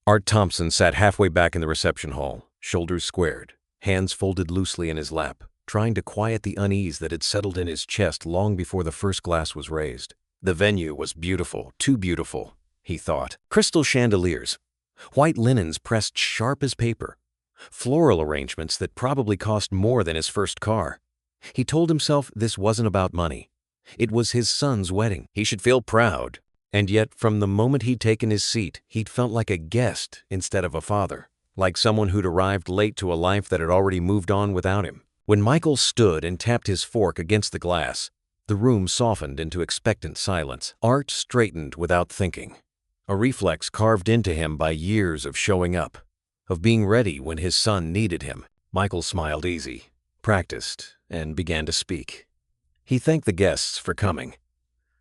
Art Thompson sat halfway back in the reception hall, shoulders squared, hands folded loosely in his lap, trying to quiet the unease that had settled in his chest long before the first glass was raised. The venue was beautiful, too beautiful, he thought. Crystal chandeliers, white linens pressed sharp as paper, floral arrangements that probably cost more than his first car. He told himself this wasn't about money. It was his son's wedding. He should feel proud. And yet, from the moment he'd taken his seat, he'd felt like a guest instead of a father, like someone who'd arrived late to a life that had already moved on without him. When Michael stood and tapped his fork against the glass, the room softened into expectant silence. Art straightened without thinking, a reflex carved into him by years of showing up, of being ready when his son needed him. Michael smiled easy, practiced, and began to speak. He thanked the guests for coming.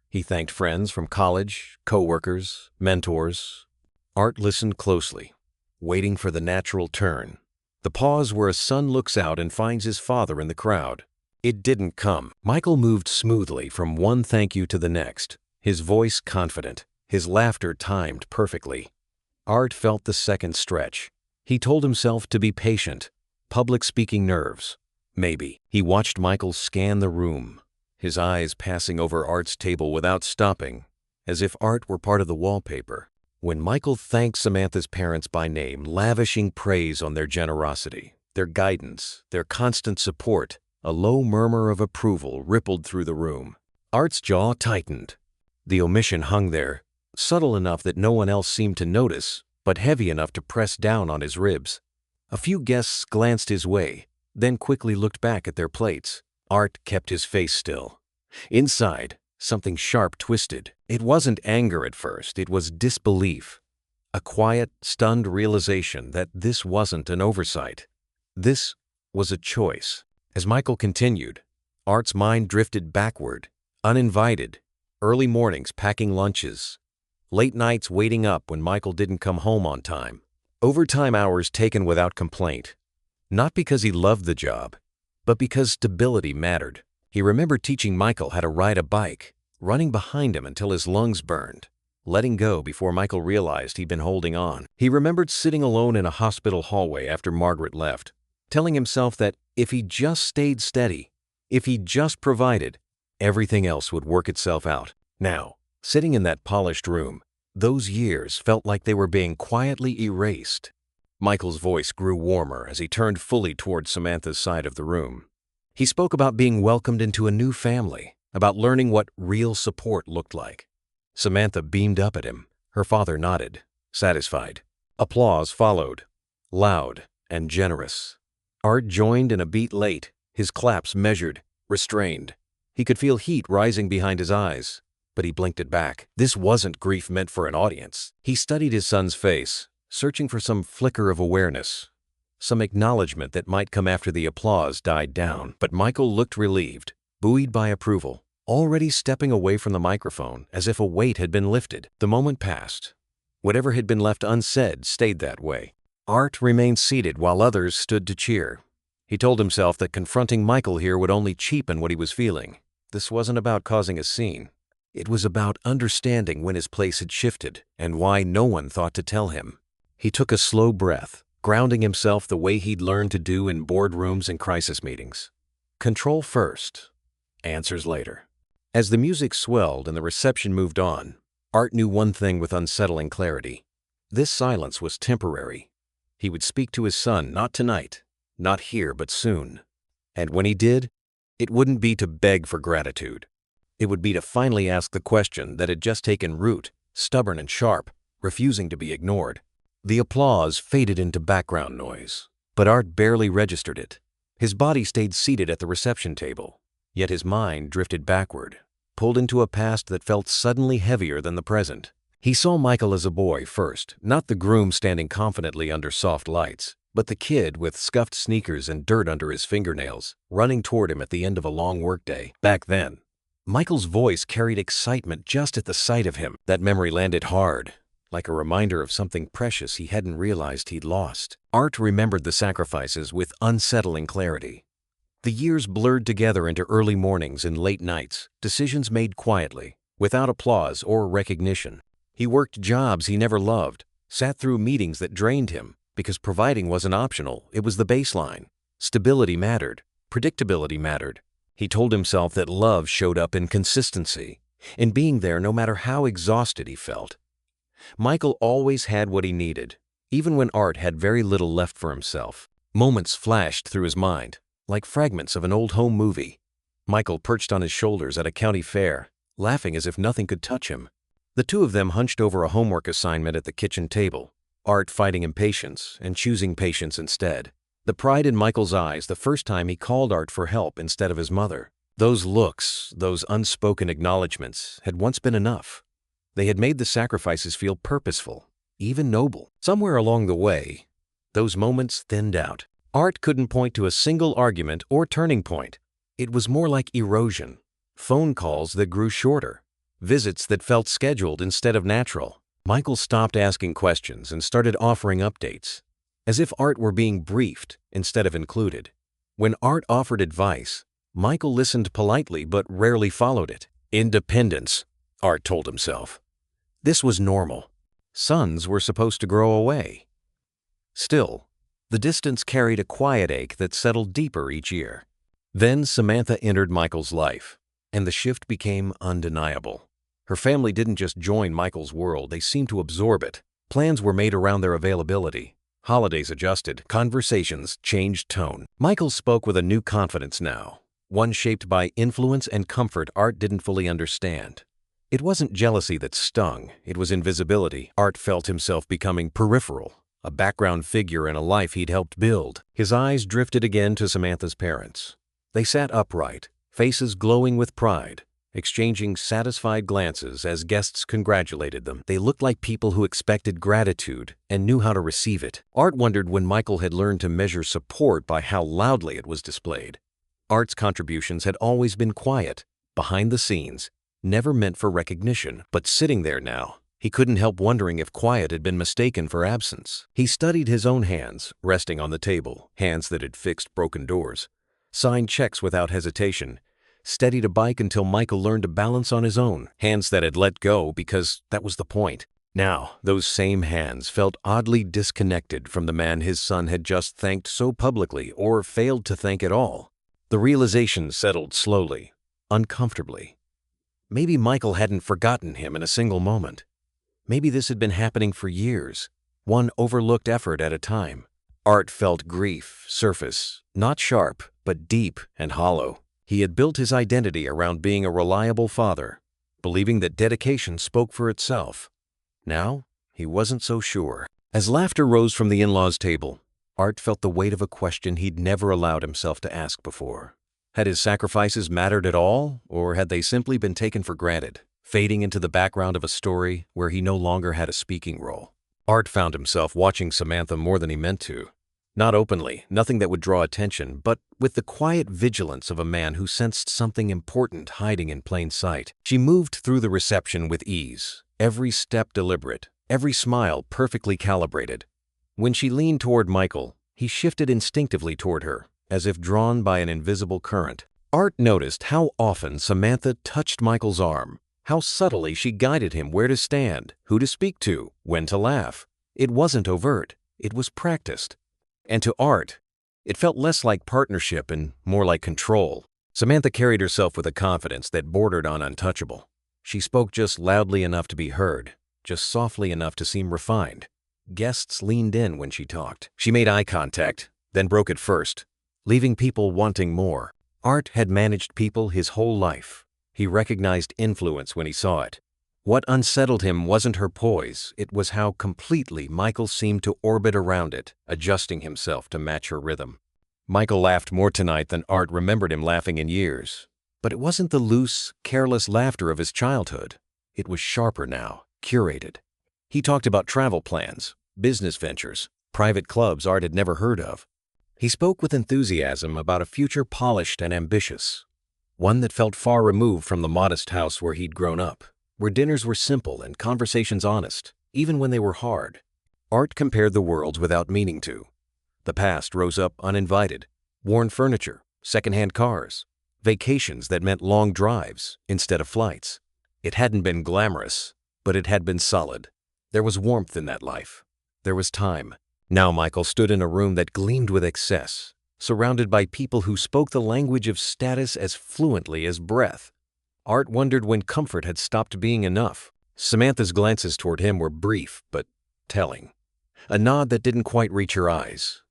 He thanked friends from college, co-workers, mentors. Art listened closely, waiting for the natural turn, the pause where a son looks out and finds his father in the crowd. It didn't come. Michael moved smoothly from one thank you to the next, his voice confident, his laughter timed perfectly. Art felt the second stretch. He told himself to be patient. Public speaking nerves. Maybe. He watched Michael scan the room, his eyes passing over Art's table without stopping, as if Art were part of the wallpaper. When Michael thanked Samantha's parents by name, lavishing praise on their generosity, their guidance, their constant support, a low murmur of approval rippled through the room. Art's jaw tightened. The omission hung there, subtle enough that no one else seemed to notice, but heavy enough to press down on his ribs. A few guests glanced his way, then quickly looked back at their plates. Art kept his face still. Inside, something sharp twisted. It wasn't anger at first, it was disbelief. A quiet, stunned realization that this wasn't an oversight. This was a choice. As Michael continued, Art's mind drifted backward, uninvited. Early mornings packing lunches, late nights waiting up when Michael didn't come home on time, overtime hours taken without complaint. Not because he loved the job, but because stability mattered. He remembered teaching Michael how to ride a bike, running behind him until his lungs burned, letting go before Michael realized he'd been holding on. He remembered sitting alone in a hospital hallway after Margaret left, telling himself that if he just stayed steady, if he just provided, everything else would work itself out. Now, sitting in that polished room, those years felt like they were being quietly erased. Michael's voice grew warmer as he turned fully toward Samantha's side of the room. He spoke about being welcomed into a new family, about learning what real support looked like. Samantha beamed up at him. Her father nodded, satisfied. Applause followed, loud and generous. Art joined in a beat late, his claps measured, restrained. He could feel heat rising behind his eyes, but he blinked it back. This wasn't grief meant for an audience. He studied his son's face, searching for some flicker of awareness, some acknowledgement that might come after the applause died down. But Michael looked relieved, buoyed by approval, already stepping away from the microphone as if a weight had been lifted. The moment passed. Whatever had been left unsaid stayed that way. Art remained seated while others stood to cheer. He told himself that confronting Michael here would only cheapen what he was feeling. This wasn't about causing a scene. It was about understanding when his place had shifted and why no one thought to tell him. He took a slow breath, grounding himself the way he'd learned to do in boardrooms and crisis meetings. Control first, answers later. As the music swelled and the reception moved on, Art knew one thing with unsettling clarity. This silence was temporary. He would speak to his son not tonight, not here, but soon. And when he did, it wouldn't be to beg for gratitude. It would be to finally ask the question that had just taken root, stubborn and sharp, refusing to be ignored. The applause faded into background noise, but Art barely registered it. His body stayed seated at the reception table, yet his mind drifted backward, pulled into a past that felt suddenly heavier than the present. He saw Michael as a boy first, not the groom standing confidently under soft lights, but the kid with scuffed sneakers and dirt under his fingernails, running toward him at the end of a long workday. Back then, Michael's voice carried excitement just at the sight of him. That memory landed hard, like a reminder of something precious he hadn't realized he'd lost. Art remembered the sacrifices with unsettling clarity. The years blurred together into early mornings and late nights, decisions made quietly, without applause or recognition. He worked jobs he never loved, Sat through meetings that drained him, because providing wasn't optional, it was the baseline. Stability mattered. Predictability mattered. He told himself that love showed up in consistency, in being there no matter how exhausted he felt. Michael always had what he needed, even when Art had very little left for himself. Moments flashed through his mind, like fragments of an old home movie. Michael perched on his shoulders at a county fair, laughing as if nothing could touch him. The two of them hunched over a homework assignment at the kitchen table, Art fighting impatience and choosing patience instead. The pride in Michael's eyes the first time he called Art for help instead of his mother. Those looks, those unspoken acknowledgments, had once been enough. They had made the sacrifices feel purposeful, even noble. Somewhere along the way, those moments thinned out. Art couldn't point to a single argument or turning point. It was more like erosion. Phone calls that grew shorter. Visits that felt scheduled instead of natural. Michael stopped asking questions and started offering updates, as if Art were being briefed instead of included. When Art offered advice, Michael listened politely but rarely followed it. Independence, Art told himself. This was normal. Sons were supposed to grow away. Still, the distance carried a quiet ache that settled deeper each year. Then Samantha entered Michael's life, and the shift became undeniable. Her family didn't just join Michael's world, they seemed to absorb it. Plans were made around their availability. Holidays adjusted, conversations changed tone. Michael spoke with a new confidence now, one shaped by influence and comfort Art didn't fully understand. It wasn't jealousy that stung, it was invisibility. Art felt himself becoming peripheral, a background figure in a life he'd helped build. His eyes drifted again to Samantha's parents. They sat upright, faces glowing with pride, exchanging satisfied glances as guests congratulated them. They looked like people who expected gratitude and knew how to receive it. Art wondered when Michael had learned to measure support by how loudly it was displayed. Art's contributions had always been quiet, behind the scenes, never meant for recognition. But sitting there now, he couldn't help wondering if quiet had been mistaken for absence. He studied his own hands, resting on the table, hands that had fixed broken doors, signed checks without hesitation, steadied a bike until Michael learned to balance on his own, hands that had let go because that was the point. Now, those same hands felt oddly disconnected from the man his son had just thanked so publicly or failed to thank at all. The realization settled slowly, uncomfortably. Maybe Michael hadn't forgotten him in a single moment. Maybe this had been happening for years, one overlooked effort at a time. Art felt grief surface, not sharp, but deep and hollow. He had built his identity around being a reliable father, believing that dedication spoke for itself. Now, he wasn't so sure. As laughter rose from the in-laws' table, Art felt the weight of a question he'd never allowed himself to ask before. Had his sacrifices mattered at all, or had they simply been taken for granted, fading into the background of a story where he no longer had a speaking role? Art found himself watching Samantha more than he meant to. Not openly, nothing that would draw attention, but with the quiet vigilance of a man who sensed something important hiding in plain sight. She moved through the reception with ease, every step deliberate, every smile perfectly calibrated. When she leaned toward Michael, he shifted instinctively toward her, as if drawn by an invisible current. Art noticed how often Samantha touched Michael's arm, how subtly she guided him where to stand, who to speak to, when to laugh. It wasn't overt, it was practiced. And to Art, it felt less like partnership and more like control. Samantha carried herself with a confidence that bordered on untouchable. She spoke just loudly enough to be heard, just softly enough to seem refined. Guests leaned in when she talked. She made eye contact, then broke it first, leaving people wanting more. Art had managed people his whole life. He recognized influence when he saw it. What unsettled him wasn't her poise, it was how completely Michael seemed to orbit around it, adjusting himself to match her rhythm. Michael laughed more tonight than Art remembered him laughing in years. But it wasn't the loose, careless laughter of his childhood. It was sharper now, curated. He talked about travel plans, business ventures, private clubs Art had never heard of. He spoke with enthusiasm about a future polished and ambitious, one that felt far removed from the modest house where he'd grown up, where dinners were simple and conversations honest, even when they were hard. Art compared the worlds without meaning to. The past rose up uninvited, worn furniture, secondhand cars, vacations that meant long drives instead of flights. It hadn't been glamorous, but it had been solid. There was warmth in that life. There was time. Now Michael stood in a room that gleamed with excess, surrounded by people who spoke the language of status as fluently as breath. Art wondered when comfort had stopped being enough. Samantha's glances toward him were brief but telling. A nod that didn't quite reach her eyes.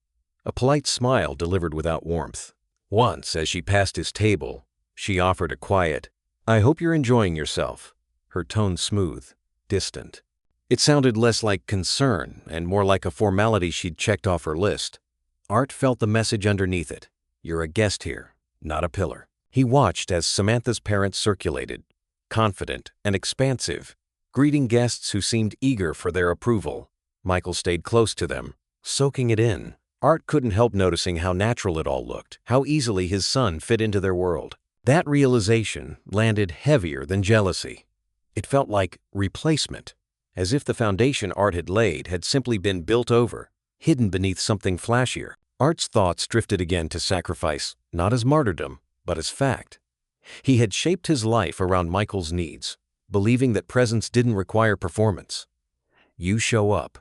A polite smile delivered without warmth. Once, as she passed his table, she offered a quiet, "I hope you're enjoying yourself," her tone smooth, distant. It sounded less like concern and more like a formality she'd checked off her list. Art felt the message underneath it. You're a guest here, not a pillar. He watched as Samantha's parents circulated, confident and expansive, greeting guests who seemed eager for their approval. Michael stayed close to them, soaking it in. Art couldn't help noticing how natural it all looked, how easily his son fit into their world. That realization landed heavier than jealousy. It felt like replacement, as if the foundation Art had laid had simply been built over, hidden beneath something flashier. Art's thoughts drifted again to sacrifice, not as martyrdom, but as fact. He had shaped his life around Michael's needs, believing that presence didn't require performance. You show up.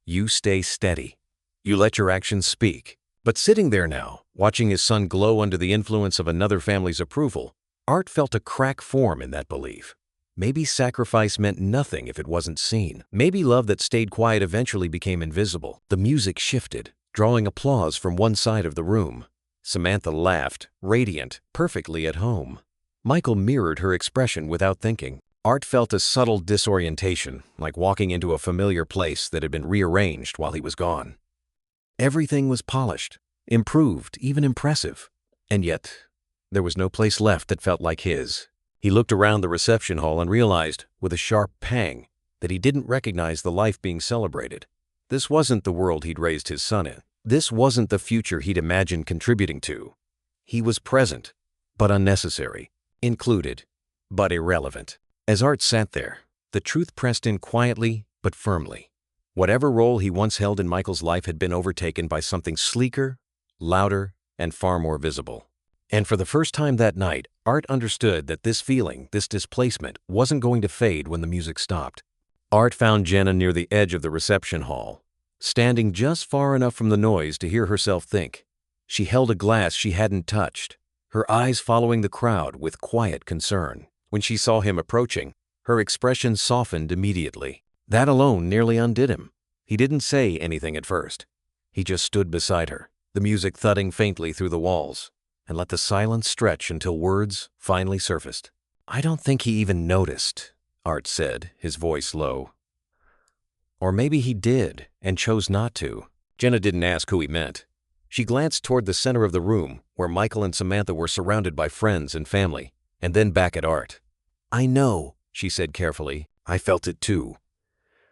You stay steady. You let your actions speak. But sitting there now, watching his son glow under the influence of another family's approval, Art felt a crack form in that belief. Maybe sacrifice meant nothing if it wasn't seen. Maybe love that stayed quiet eventually became invisible. The music shifted, drawing applause from one side of the room. Samantha laughed, radiant, perfectly at home. Michael mirrored her expression without thinking. Art felt a subtle disorientation, like walking into a familiar place that had been rearranged while he was gone. Everything was polished, improved, even impressive. And yet, there was no place left that felt like his. He looked around the reception hall and realized, with a sharp pang, that he didn't recognize the life being celebrated. This wasn't the world he'd raised his son in. This wasn't the future he'd imagined contributing to. He was present, but unnecessary, included, but irrelevant. As Art sat there, the truth pressed in quietly but firmly. Whatever role he once held in Michael's life had been overtaken by something sleeker, louder, and far more visible. And for the first time that night, Art understood that this feeling, this displacement, wasn't going to fade when the music stopped. Art found Jenna near the edge of the reception hall, standing just far enough from the noise to hear herself think. She held a glass she hadn't touched, her eyes following the crowd with quiet concern. When she saw him approaching, her expression softened immediately. That alone nearly undid him. He didn't say anything at first. He just stood beside her, the music thudding faintly through the walls, and let the silence stretch until words finally surfaced. "I don't think he even noticed," Art said, his voice low. Or maybe he did, and chose not to. Jenna didn't ask who he meant. She glanced toward the center of the room, where Michael and Samantha were surrounded by friends and family, and then back at Art. "I know," she said carefully. "I felt it too."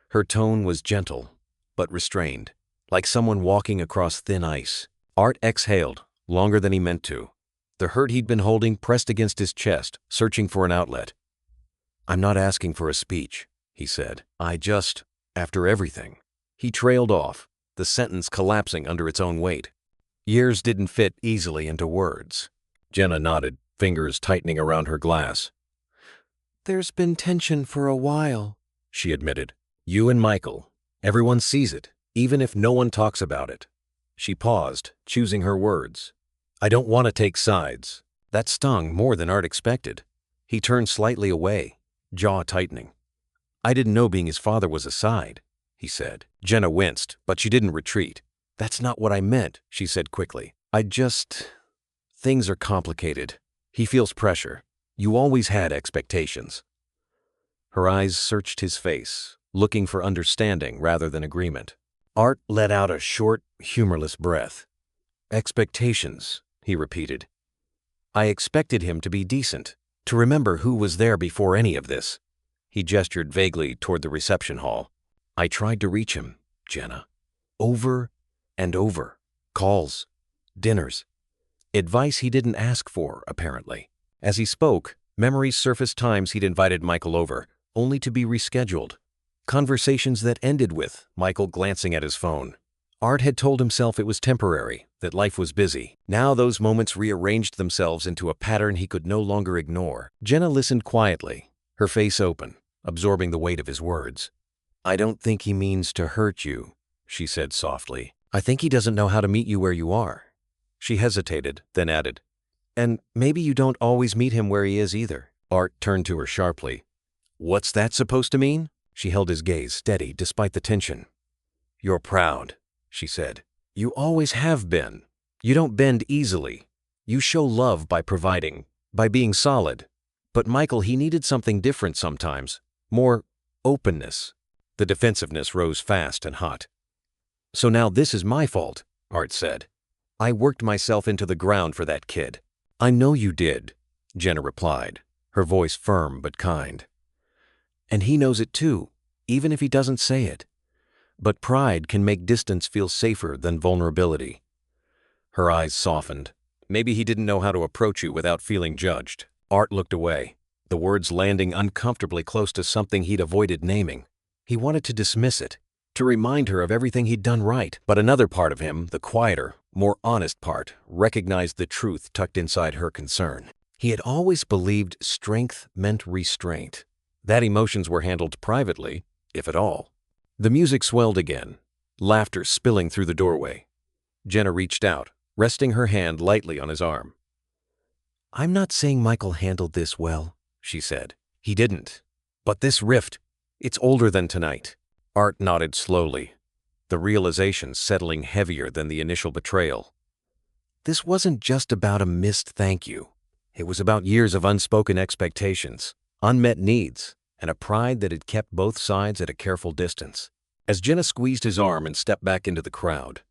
Her tone was gentle, but restrained, like someone walking across thin ice. Art exhaled, longer than he meant to. The hurt he'd been holding pressed against his chest, searching for an outlet. "I'm not asking for a speech," he said. After everything." He trailed off, the sentence collapsing under its own weight. Years didn't fit easily into words. Jenna nodded, fingers tightening around her glass. "There's been tension for a while," she admitted. "You and Michael. Everyone sees it, even if no one talks about it." She paused, choosing her words. "I don't want to take sides." That stung more than Art expected. He turned slightly away, jaw tightening. "I didn't know being his father was a side," he said. Jenna winced, but she didn't retreat. "That's not what I meant," she said quickly. Things are complicated. He feels pressure. You always had expectations." Her eyes searched his face, looking for understanding rather than agreement. Art let out a short, humorless breath. "Expectations," he repeated. "I expected him to be decent, to remember who was there before any of this." He gestured vaguely toward the reception hall. "I tried to reach him, Jenna. Over and over. Calls, dinners. Advice he didn't ask for, apparently." As he spoke, memories surfaced times he'd invited Michael over, only to be rescheduled. Conversations that ended with Michael glancing at his phone. Art had told himself it was temporary, that life was busy. Now those moments rearranged themselves into a pattern he could no longer ignore. Jenna listened quietly, her face open, absorbing the weight of his words. "I don't think he means to hurt you," she said softly. "I think he doesn't know how to meet you where you are." She hesitated, then added, "And maybe you don't always meet him where he is either." Art turned to her sharply. "What's that supposed to mean?" She held his gaze steady despite the tension. "You're proud," she said. "You always have been. You don't bend easily. You show love by providing, by being solid. But Michael, he needed something different sometimes. More openness." The defensiveness rose fast and hot. "So now this is my fault," Art said. "I worked myself into the ground for that kid." "I know you did," Jenna replied, her voice firm but kind. "And he knows it too, even if he doesn't say it. But pride can make distance feel safer than vulnerability." Her eyes softened. "Maybe he didn't know how to approach you without feeling judged." Art looked away, the words landing uncomfortably close to something he'd avoided naming. He wanted to dismiss it, to remind her of everything he'd done right. But another part of him, the quieter, more honest part, recognized the truth tucked inside her concern. He had always believed strength meant restraint, that emotions were handled privately, if at all. The music swelled again, laughter spilling through the doorway. Jenna reached out, resting her hand lightly on his arm. "I'm not saying Michael handled this well," she said. "He didn't. But this rift, it's older than tonight." Art nodded slowly, the realization settling heavier than the initial betrayal. This wasn't just about a missed thank you. It was about years of unspoken expectations, unmet needs, and a pride that had kept both sides at a careful distance. As Jenna squeezed his arm and stepped back into the crowd,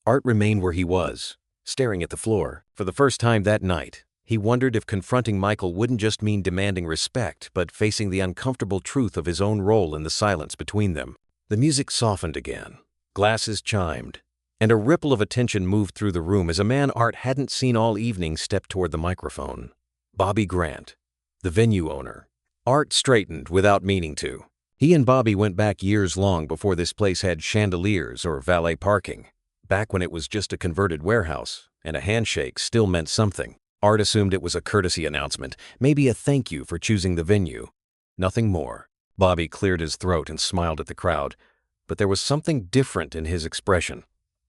Art remained where he was, staring at the floor. For the first time that night, he wondered if confronting Michael wouldn't just mean demanding respect, but facing the uncomfortable truth of his own role in the silence between them. The music softened again, glasses chimed, and a ripple of attention moved through the room as a man Art hadn't seen all evening stepped toward the microphone. Bobby Grant, the venue owner. Art straightened without meaning to. He and Bobby went back years long before this place had chandeliers or valet parking, back when it was just a converted warehouse, and a handshake still meant something. Art assumed it was a courtesy announcement, maybe a thank you for choosing the venue. Nothing more. Bobby cleared his throat and smiled at the crowd, but there was something different in his expression.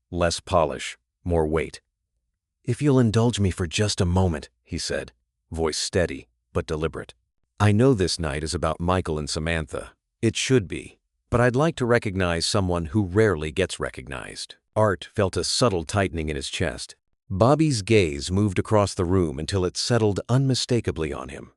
Less polish, more weight. "If you'll indulge me for just a moment," he said, voice steady but deliberate. "I know this night is about Michael and Samantha. It should be. But I'd like to recognize someone who rarely gets recognized." Art felt a subtle tightening in his chest. Bobby's gaze moved across the room until it settled unmistakably on him.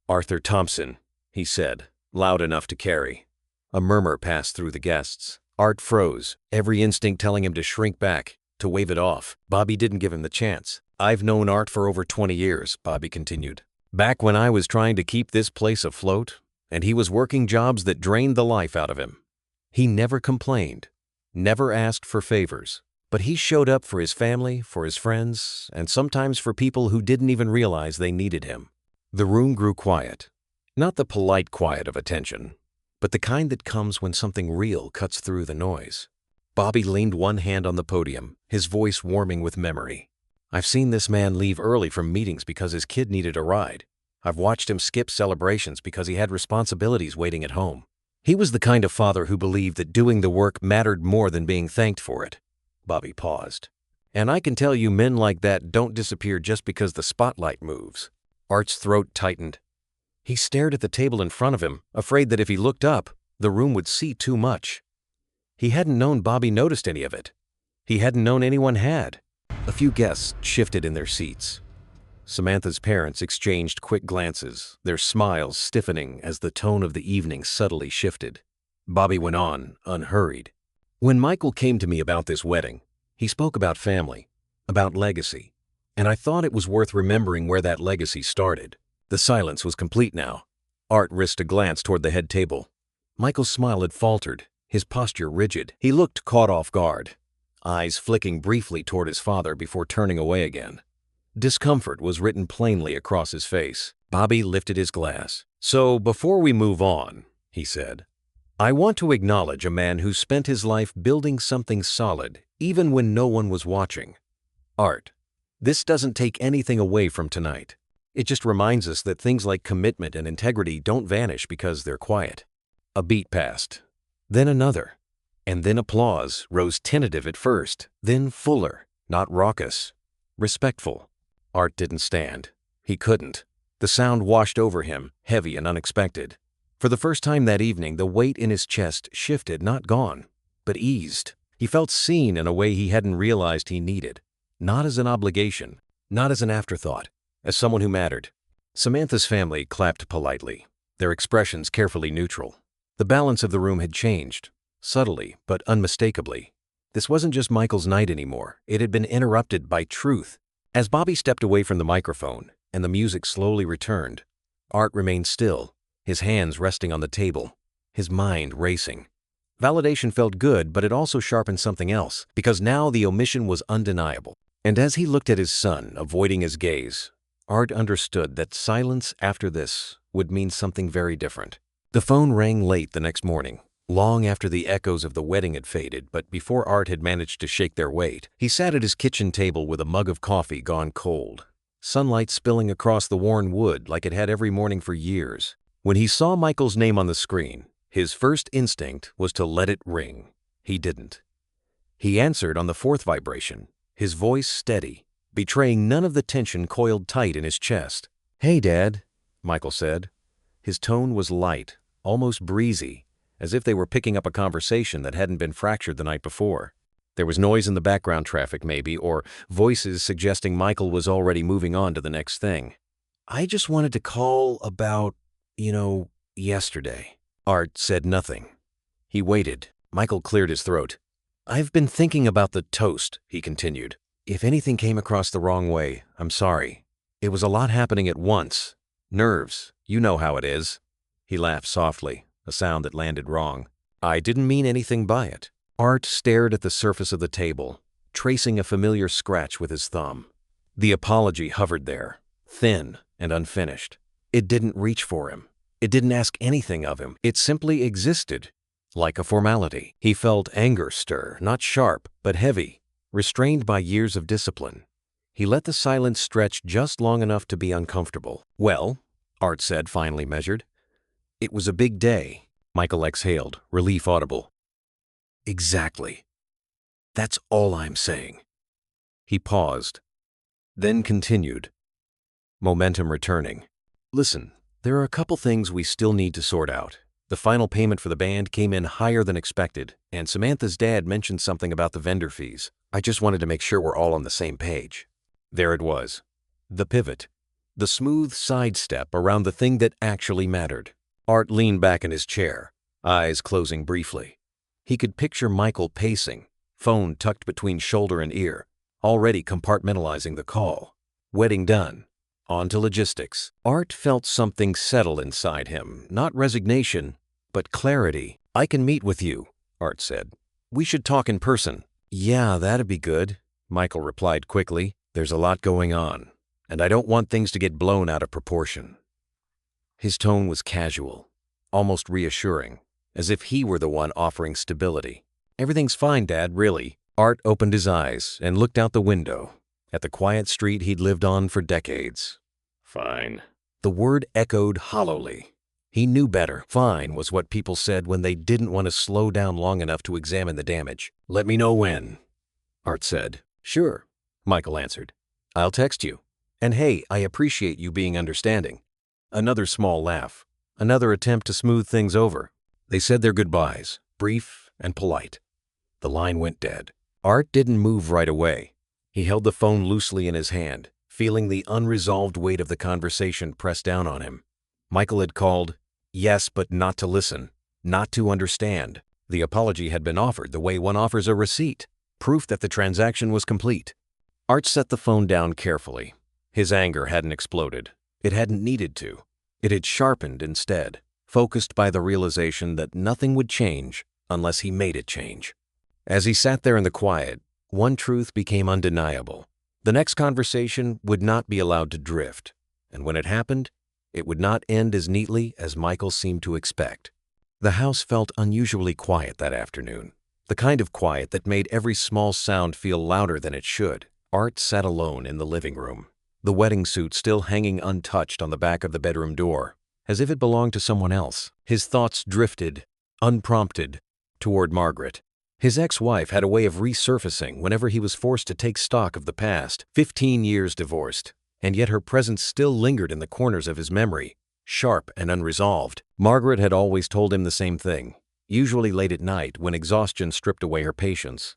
"Arthur Thompson," he said, loud enough to carry. A murmur passed through the guests. Art froze, every instinct telling him to shrink back, to wave it off. Bobby didn't give him the chance. "I've known Art for over 20 years, Bobby continued. "Back when I was trying to keep this place afloat, and he was working jobs that drained the life out of him. He never complained, never asked for favors. But he showed up for his family, for his friends, and sometimes for people who didn't even realize they needed him." The room grew quiet. Not the polite quiet of attention, but the kind that comes when something real cuts through the noise. Bobby leaned one hand on the podium, his voice warming with memory. "I've seen this man leave early from meetings because his kid needed a ride. I've watched him skip celebrations because he had responsibilities waiting at home. He was the kind of father who believed that doing the work mattered more than being thanked for it." Bobby paused. "And I can tell you men like that don't disappear just because the spotlight moves." Art's throat tightened. He stared at the table in front of him, afraid that if he looked up, the room would see too much. He hadn't known Bobby noticed any of it. He hadn't known anyone had. A few guests shifted in their seats. Samantha's parents exchanged quick glances, their smiles stiffening as the tone of the evening subtly shifted. Bobby went on, unhurried. "When Michael came to me about this wedding, he spoke about family, about legacy, and I thought it was worth remembering where that legacy started." The silence was complete now. Art risked a glance toward the head table. Michael's smile had faltered, his posture rigid. He looked caught off guard, eyes flicking briefly toward his father before turning away again. Discomfort was written plainly across his face. Bobby lifted his glass. "So, before we move on," he said, "I want to acknowledge a man who spent his life building something solid, even when no one was watching. Art, this doesn't take anything away from tonight. It just reminds us that things like commitment and integrity don't vanish because they're quiet." A beat passed. Then another. And then applause rose tentative at first, then fuller, not raucous, respectful. Art didn't stand. He couldn't. The sound washed over him, heavy and unexpected. For the first time that evening, the weight in his chest shifted, not gone, but eased. He felt seen in a way he hadn't realized he needed. Not as an obligation, not as an afterthought, as someone who mattered. Samantha's family clapped politely, their expressions carefully neutral. The balance of the room had changed, subtly but unmistakably. This wasn't just Michael's night anymore. It had been interrupted by truth. As Bobby stepped away from the microphone and the music slowly returned, Art remained still, his hands resting on the table, his mind racing. Validation felt good, but it also sharpened something else, because now the omission was undeniable. And as he looked at his son, avoiding his gaze, Art understood that silence after this would mean something very different. The phone rang late the next morning, long after the echoes of the wedding had faded, but before Art had managed to shake their weight. He sat at his kitchen table with a mug of coffee gone cold, sunlight spilling across the worn wood like it had every morning for years. When he saw Michael's name on the screen, his first instinct was to let it ring. He didn't. He answered on the fourth vibration, his voice steady, betraying none of the tension coiled tight in his chest. "Hey, Dad," Michael said. His tone was light, almost breezy, as if they were picking up a conversation that hadn't been fractured the night before. There was noise in the background traffic maybe, or voices suggesting Michael was already moving on to the next thing. "I just wanted to call about, yesterday." Art said nothing. He waited. Michael cleared his throat. "I've been thinking about the toast," he continued. "If anything came across the wrong way, I'm sorry. It was a lot happening at once. Nerves, you know how it is." He laughed softly, a sound that landed wrong. "I didn't mean anything by it." Art stared at the surface of the table, tracing a familiar scratch with his thumb. The apology hovered there, thin and unfinished. It didn't reach for him. It didn't ask anything of him. It simply existed, like a formality. He felt anger stir, not sharp, but heavy, restrained by years of discipline. He let the silence stretch just long enough to be uncomfortable. "Well," Art said, finally measured. "It was a big day." Michael exhaled, relief audible. "Exactly. That's all I'm saying." He paused, then continued, momentum returning. "Listen, there are a couple things we still need to sort out. The final payment for the band came in higher than expected, and Samantha's dad mentioned something about the vendor fees. I just wanted to make sure we're all on the same page." There it was. The pivot. The smooth sidestep around the thing that actually mattered. Art leaned back in his chair, eyes closing briefly. He could picture Michael pacing, phone tucked between shoulder and ear, already compartmentalizing the call. Wedding done. On to logistics. Art felt something settle inside him, not resignation, but clarity. "I can meet with you," Art said. "We should talk in person." "Yeah, that'd be good," Michael replied quickly. "There's a lot going on, and I don't want things to get blown out of proportion." His tone was casual, almost reassuring, as if he were the one offering stability. "Everything's fine, Dad, really." Art opened his eyes and looked out the window at the quiet street he'd lived on for decades. "Fine." The word echoed hollowly. He knew better. Fine was what people said when they didn't want to slow down long enough to examine the damage. "Let me know when," Art said. "Sure," Michael answered. "I'll text you. And hey, I appreciate you being understanding." Another small laugh. Another attempt to smooth things over. They said their goodbyes, brief and polite. The line went dead. Art didn't move right away. He held the phone loosely in his hand, feeling the unresolved weight of the conversation press down on him. Michael had called, yes, but not to listen, not to understand. The apology had been offered the way one offers a receipt, proof that the transaction was complete. Art set the phone down carefully. His anger hadn't exploded. It hadn't needed to. It had sharpened instead, focused by the realization that nothing would change unless he made it change. As he sat there in the quiet, one truth became undeniable. The next conversation would not be allowed to drift, and when it happened, it would not end as neatly as Michael seemed to expect. The house felt unusually quiet that afternoon, the kind of quiet that made every small sound feel louder than it should. Art sat alone in the living room, the wedding suit still hanging untouched on the back of the bedroom door, as if it belonged to someone else. His thoughts drifted, unprompted, toward Margaret. His ex-wife had a way of resurfacing whenever he was forced to take stock of the past. 15 years divorced, and yet her presence still lingered in the corners of his memory, sharp and unresolved. Margaret had always told him the same thing, usually late at night when exhaustion stripped away her patience.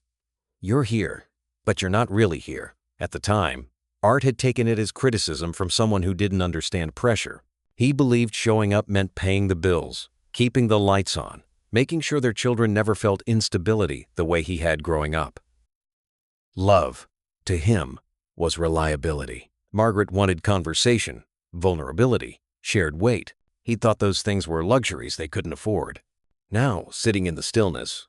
"You're here, but you're not really here." At the time, Art had taken it as criticism from someone who didn't understand pressure. He believed showing up meant paying the bills, keeping the lights on, making sure their children never felt instability the way he had growing up. Love, to him, was reliability. Margaret wanted conversation, vulnerability, shared weight. He thought those things were luxuries they couldn't afford. Now, sitting in the stillness,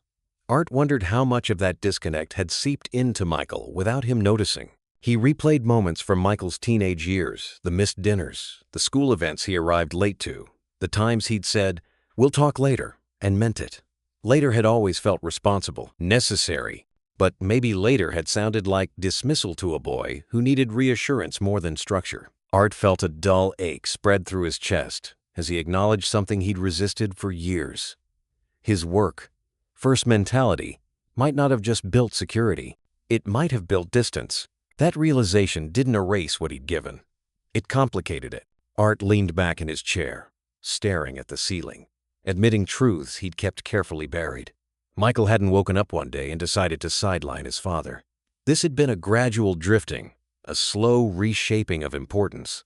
Art wondered how much of that disconnect had seeped into Michael without him noticing. He replayed moments from Michael's teenage years, the missed dinners, the school events he arrived late to, the times he'd said, "We'll talk later," and meant it. Later had always felt responsible, necessary, but maybe later had sounded like dismissal to a boy who needed reassurance more than structure. Art felt a dull ache spread through his chest as he acknowledged something he'd resisted for years. His work, first mentality, might not have just built security. It might have built distance. That realization didn't erase what he'd given. It complicated it. Art leaned back in his chair, staring at the ceiling, admitting truths he'd kept carefully buried. Michael hadn't woken up one day and decided to sideline his father. This had been a gradual drifting, a slow reshaping of importance.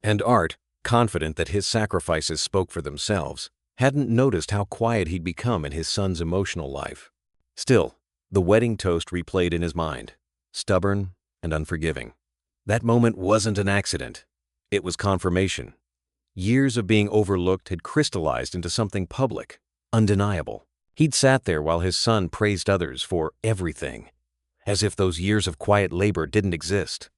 And Art, confident that his sacrifices spoke for themselves, hadn't noticed how quiet he'd become in his son's emotional life. Still, the wedding toast replayed in his mind, stubborn and unforgiving. That moment wasn't an accident. It was confirmation. Years of being overlooked had crystallized into something public, undeniable. He'd sat there while his son praised others for everything, as if those years of quiet labor didn't exist.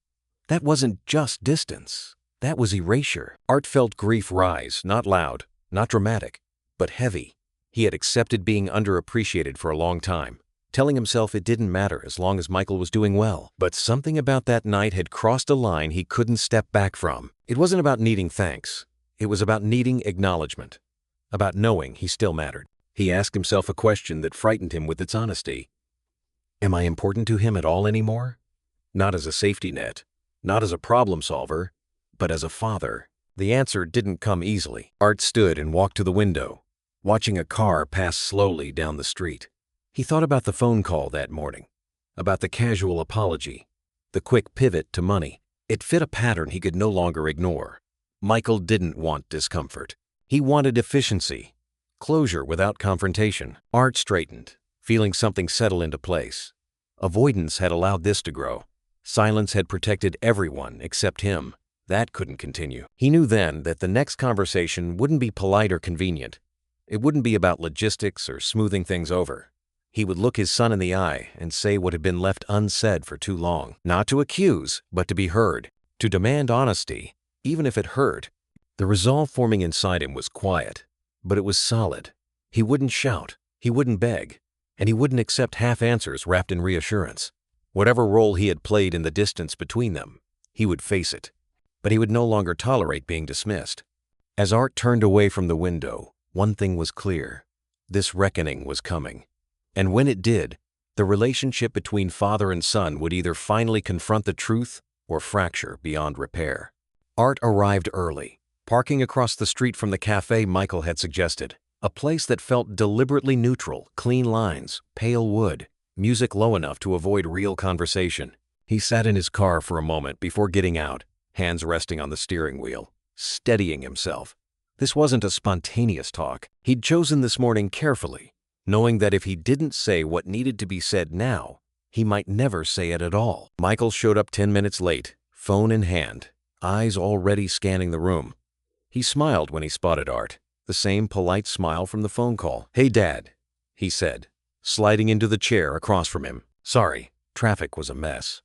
That wasn't just distance. That was erasure. Art felt grief rise, not loud, not dramatic, but heavy. He had accepted being underappreciated for a long time, telling himself it didn't matter as long as Michael was doing well. But something about that night had crossed a line he couldn't step back from. It wasn't about needing thanks. It was about needing acknowledgement, about knowing he still mattered. He asked himself a question that frightened him with its honesty. Am I important to him at all anymore? Not as a safety net, not as a problem solver, but as a father. The answer didn't come easily. Art stood and walked to the window, watching a car pass slowly down the street. He thought about the phone call that morning, about the casual apology, the quick pivot to money. It fit a pattern he could no longer ignore. Michael didn't want discomfort. He wanted efficiency, closure without confrontation. Art straightened, feeling something settle into place. Avoidance had allowed this to grow. Silence had protected everyone except him. That couldn't continue. He knew then that the next conversation wouldn't be polite or convenient. It wouldn't be about logistics or smoothing things over. He would look his son in the eye and say what had been left unsaid for too long. Not to accuse, but to be heard. To demand honesty, even if it hurt. The resolve forming inside him was quiet, but it was solid. He wouldn't shout, he wouldn't beg, and he wouldn't accept half answers wrapped in reassurance. Whatever role he had played in the distance between them, he would face it. But he would no longer tolerate being dismissed. As Art turned away from the window, one thing was clear. This reckoning was coming. And when it did, the relationship between father and son would either finally confront the truth or fracture beyond repair. Art arrived early, parking across the street from the cafe Michael had suggested, a place that felt deliberately neutral, clean lines, pale wood, music low enough to avoid real conversation. He sat in his car for a moment before getting out, hands resting on the steering wheel, steadying himself. This wasn't a spontaneous talk. He'd chosen this morning carefully, knowing that if he didn't say what needed to be said now, he might never say it at all. Michael showed up 10 minutes late, phone in hand, eyes already scanning the room. He smiled when he spotted Art, the same polite smile from the phone call. "Hey, Dad," he said, sliding into the chair across from him. "Sorry, traffic was a mess."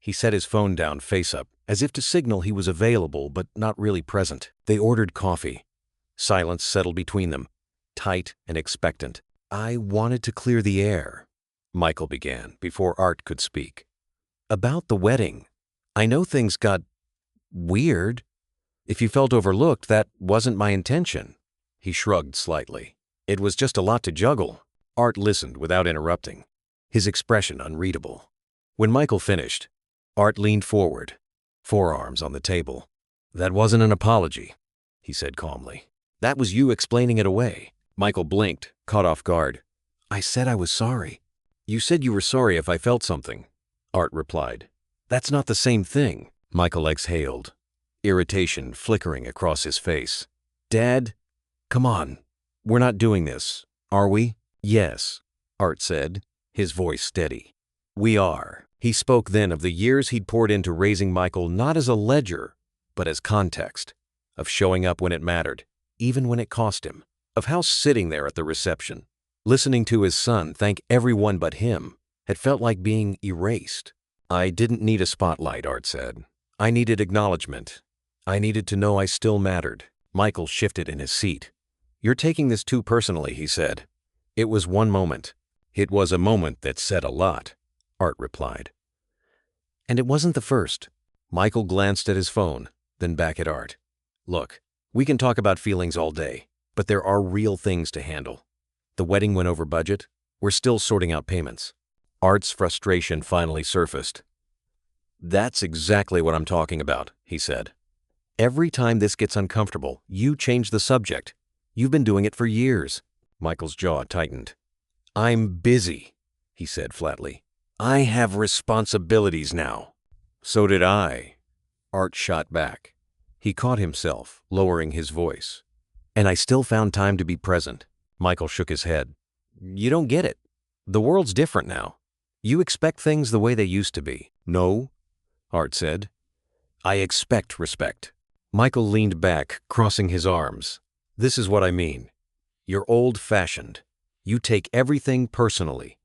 He set his phone down face up, as if to signal he was available but not really present. They ordered coffee. Silence settled between them, tight and expectant. "I wanted to clear the air," Michael began before Art could speak. "About the wedding. I know things got weird. If you felt overlooked, that wasn't my intention." He shrugged slightly. "It was just a lot to juggle. Art listened without interrupting, his expression unreadable. When Michael finished, Art leaned forward, forearms on the table. "That wasn't an apology," he said calmly. "That was you explaining it away." Michael blinked, caught off guard. "I said I was sorry." "You said you were sorry if I felt something," Art replied. "That's not the same thing." Michael exhaled, irritation flickering across his face. "Dad, come on. We're not doing this, are we?" "Yes," Art said, his voice steady. "We are." He spoke then of the years he'd poured into raising Michael not as a ledger, but as context, of showing up when it mattered, even when it cost him, of how sitting there at the reception, listening to his son thank everyone but him, had felt like being erased. "I didn't need a spotlight," Art said. "I needed acknowledgement. I needed to know I still mattered." Michael shifted in his seat. "You're taking this too personally," he said. "It was one moment." "It was a moment that said a lot," Art replied. "And it wasn't the first." Michael glanced at his phone, then back at Art. "Look, we can talk about feelings all day, but there are real things to handle. The wedding went over budget. We're still sorting out payments." Art's frustration finally surfaced. "That's exactly what I'm talking about," he said. "Every time this gets uncomfortable, you change the subject. You've been doing it for years." Michael's jaw tightened. "I'm busy," he said flatly. "I have responsibilities now." "So did I," Art shot back. He caught himself, lowering his voice. "And I still found time to be present." Michael shook his head. "You don't get it. The world's different now. You expect things the way they used to be." "No," Art said. "I expect respect." Michael leaned back, crossing his arms. "This is what I mean. You're old-fashioned. You take everything personally.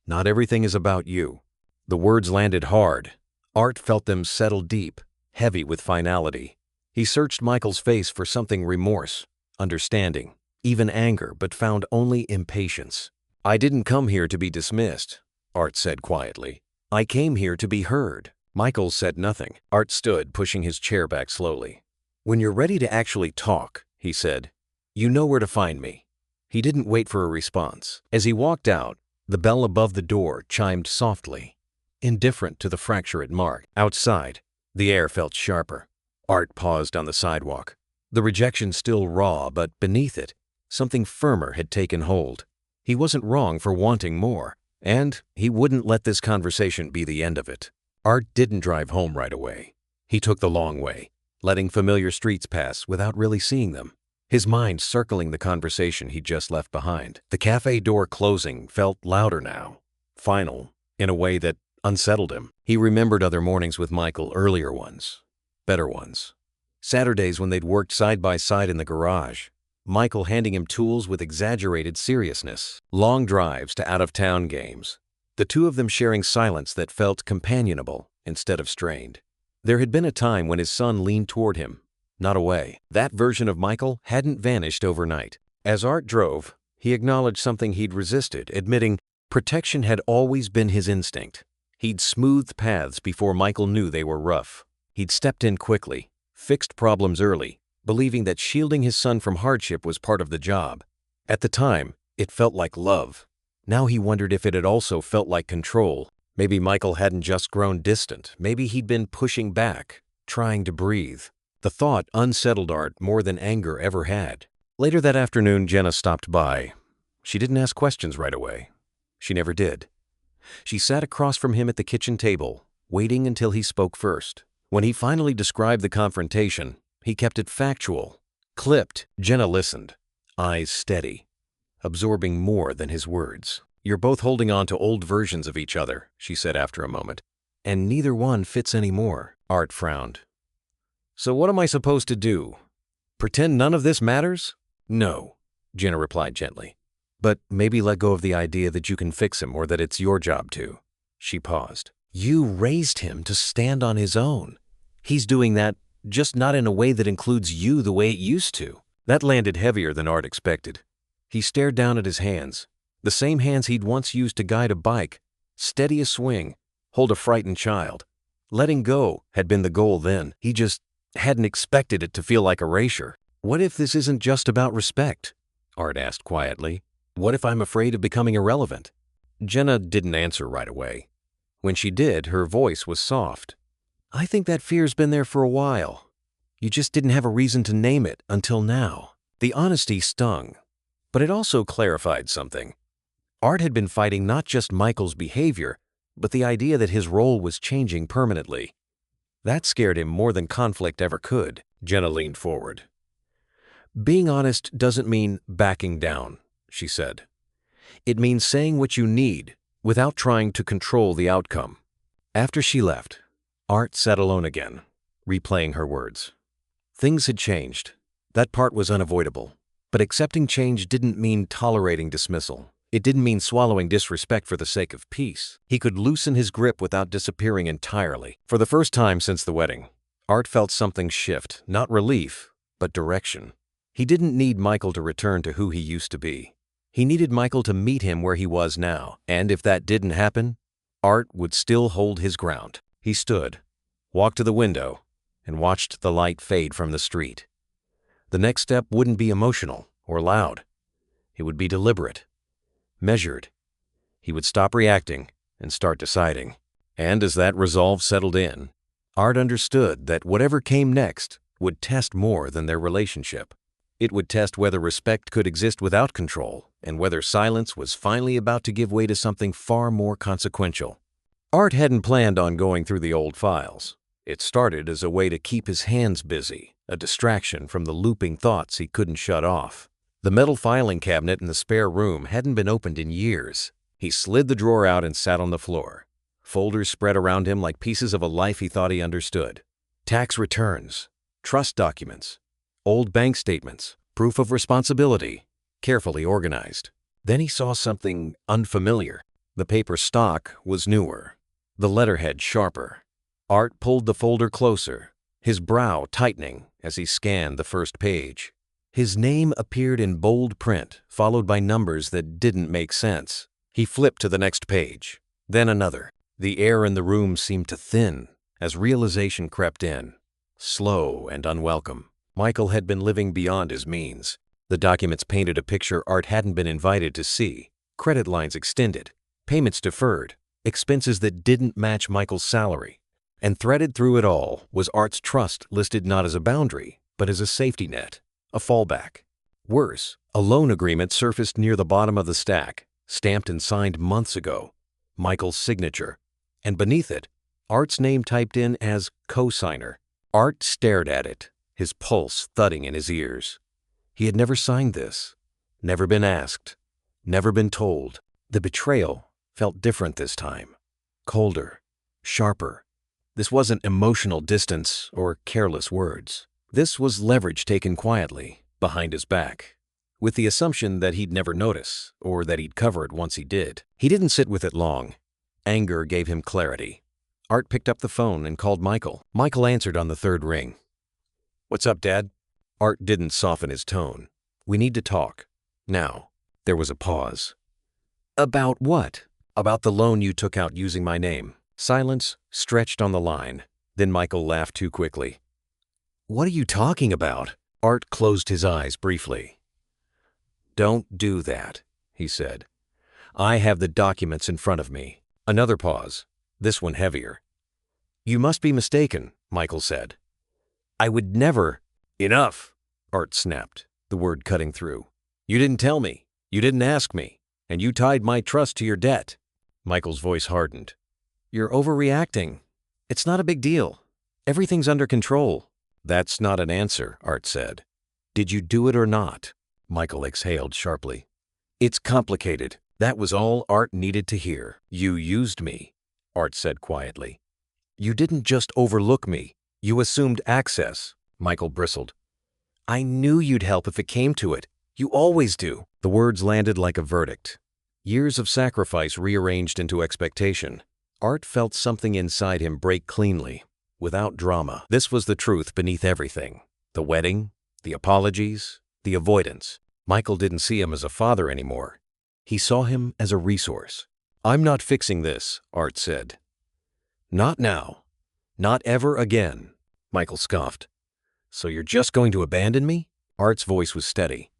Not everything is about you." The words landed hard. Art felt them settle deep, heavy with finality. He searched Michael's face for something: remorse, understanding, even anger, but found only impatience. "I didn't come here to be dismissed," Art said quietly. "I came here to be heard." Michael said nothing. Art stood, pushing his chair back slowly. "When you're ready to actually talk," he said, "you know where to find me." He didn't wait for a response. As he walked out, the bell above the door chimed softly, indifferent to the fracture it marked. Outside, the air felt sharper. Art paused on the sidewalk. The rejection still raw, but beneath it, something firmer had taken hold. He wasn't wrong for wanting more, and he wouldn't let this conversation be the end of it. Art didn't drive home right away. He took the long way, letting familiar streets pass without really seeing them, his mind circling the conversation he'd just left behind. The cafe door closing felt louder now, final, in a way that unsettled him. He remembered other mornings with Michael, earlier ones, better ones. Saturdays when they'd worked side by side in the garage, Michael handing him tools with exaggerated seriousness. Long drives to out-of-town games, the two of them sharing silence that felt companionable instead of strained. There had been a time when his son leaned toward him, not away. That version of Michael hadn't vanished overnight. As Art drove, he acknowledged something he'd resisted, admitting protection had always been his instinct. He'd smoothed paths before Michael knew they were rough. He'd stepped in quickly, fixed problems early, believing that shielding his son from hardship was part of the job. At the time, it felt like love. Now he wondered if it had also felt like control. Maybe Michael hadn't just grown distant. Maybe he'd been pushing back, trying to breathe. The thought unsettled Art more than anger ever had. Later that afternoon, Jenna stopped by. She didn't ask questions right away. She never did. She sat across from him at the kitchen table, waiting until he spoke first. When he finally described the confrontation, he kept it factual, clipped. Jenna listened, eyes steady, absorbing more than his words. "You're both holding on to old versions of each other," she said after a moment, "and neither one fits anymore." Art frowned. "So what am I supposed to do? Pretend none of this matters?" "No," Jenna replied gently. "But maybe let go of the idea that you can fix him or that it's your job to." She paused. "You raised him to stand on his own. He's doing that, just not in a way that includes you the way it used to." That landed heavier than Art expected. He stared down at his hands, the same hands he'd once used to guide a bike, steady a swing, hold a frightened child. Letting go had been the goal then. He just hadn't expected it to feel like erasure. "What if this isn't just about respect?" Art asked quietly. What if I'm afraid of becoming irrelevant? Jenna didn't answer right away. When she did, her voice was soft. I think that fear's been there for a while. You just didn't have a reason to name it until now. The honesty stung, but it also clarified something. Art had been fighting not just Michael's behavior, but the idea that his role was changing permanently. That scared him more than conflict ever could. Jenna leaned forward. Being honest doesn't mean backing down, she said. It means saying what you need without trying to control the outcome. After she left, Art sat alone again, replaying her words. Things had changed. That part was unavoidable. But accepting change didn't mean tolerating dismissal. It didn't mean swallowing disrespect for the sake of peace. He could loosen his grip without disappearing entirely. For the first time since the wedding, Art felt something shift, not relief, but direction. He didn't need Michael to return to who he used to be. He needed Michael to meet him where he was now, and if that didn't happen, Art would still hold his ground. He stood, walked to the window, and watched the light fade from the street. The next step wouldn't be emotional or loud. It would be deliberate, measured. He would stop reacting and start deciding. And as that resolve settled in, Art understood that whatever came next would test more than their relationship. It would test whether respect could exist without control, and whether silence was finally about to give way to something far more consequential. Art hadn't planned on going through the old files. It started as a way to keep his hands busy, a distraction from the looping thoughts he couldn't shut off. The metal filing cabinet in the spare room hadn't been opened in years. He slid the drawer out and sat on the floor. Folders spread around him like pieces of a life he thought he understood. Tax returns, trust documents, old bank statements, proof of responsibility, carefully organized. Then he saw something unfamiliar. The paper stock was newer, the letterhead sharper. Art pulled the folder closer, his brow tightening as he scanned the first page. His name appeared in bold print, followed by numbers that didn't make sense. He flipped to the next page, then another. The air in the room seemed to thin as realization crept in, slow and unwelcome. Michael had been living beyond his means. The documents painted a picture Art hadn't been invited to see. Credit lines extended, payments deferred, expenses that didn't match Michael's salary. And threaded through it all was Art's trust listed not as a boundary, but as a safety net, a fallback. Worse, a loan agreement surfaced near the bottom of the stack, stamped and signed months ago. Michael's signature. And beneath it, Art's name typed in as co-signer. Art stared at it, his pulse thudding in his ears. He had never signed this, never been asked, never been told. The betrayal felt different this time. Colder, sharper. This wasn't emotional distance or careless words. This was leverage taken quietly, behind his back, with the assumption that he'd never notice, or that he'd cover it once he did. He didn't sit with it long. Anger gave him clarity. Art picked up the phone and called Michael. Michael answered on the third ring. "What's up, Dad?" Art didn't soften his tone. "We need to talk. Now." There was a pause. "About what?" "About the loan you took out using my name." Silence stretched on the line. Then Michael laughed too quickly. "What are you talking about?" Art closed his eyes briefly. "Don't do that," he said. "I have the documents in front of me." Another pause, this one heavier. "You must be mistaken," Michael said. "I would never—" "Enough," Art snapped, the word cutting through. "You didn't tell me, you didn't ask me, and you tied my trust to your debt." Michael's voice hardened. "You're overreacting. It's not a big deal. Everything's under control." "That's not an answer," Art said. "Did you do it or not?" Michael exhaled sharply. "It's complicated." That was all Art needed to hear. "You used me," Art said quietly. "You didn't just overlook me. You assumed access." Michael bristled. "I knew you'd help if it came to it. You always do." The words landed like a verdict. Years of sacrifice rearranged into expectation. Art felt something inside him break cleanly, without drama. This was the truth beneath everything. The wedding, the apologies, the avoidance. Michael didn't see him as a father anymore. He saw him as a resource. "I'm not fixing this," Art said. "Not now. Not ever again." Michael scoffed. "So you're just going to abandon me?" Art's voice was steady.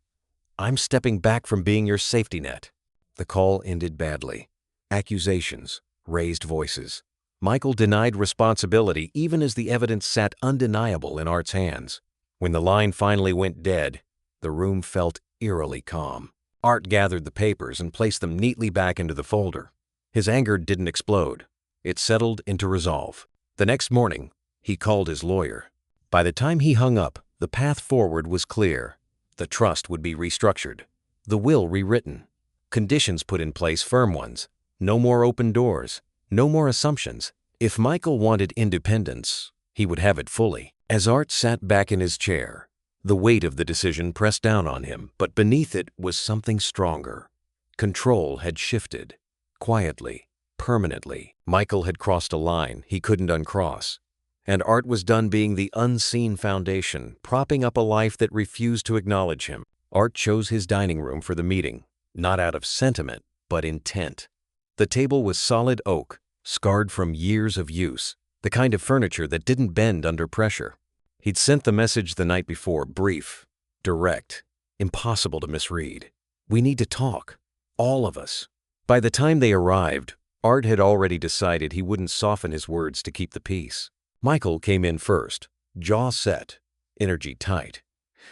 I'm stepping back from being your safety net." The call ended badly. Accusations, raised voices. Michael denied responsibility even as the evidence sat undeniable in Art's hands. When the line finally went dead, the room felt eerily calm. Art gathered the papers and placed them neatly back into the folder. His anger didn't explode. It settled into resolve. The next morning, he called his lawyer. By the time he hung up, the path forward was clear. The trust would be restructured, the will rewritten, conditions put in place, firm ones. No more open doors, no more assumptions. If Michael wanted independence, he would have it fully. As Art sat back in his chair, the weight of the decision pressed down on him, but beneath it was something stronger. Control had shifted. Quietly, permanently. Michael had crossed a line he couldn't uncross. And Art was done being the unseen foundation, propping up a life that refused to acknowledge him. Art chose his dining room for the meeting, not out of sentiment, but intent. The table was solid oak, scarred from years of use, the kind of furniture that didn't bend under pressure. He'd sent the message the night before, brief, direct, impossible to misread. "We need to talk. All of us." By the time they arrived, Art had already decided he wouldn't soften his words to keep the peace. Michael came in first, jaw set, energy tight.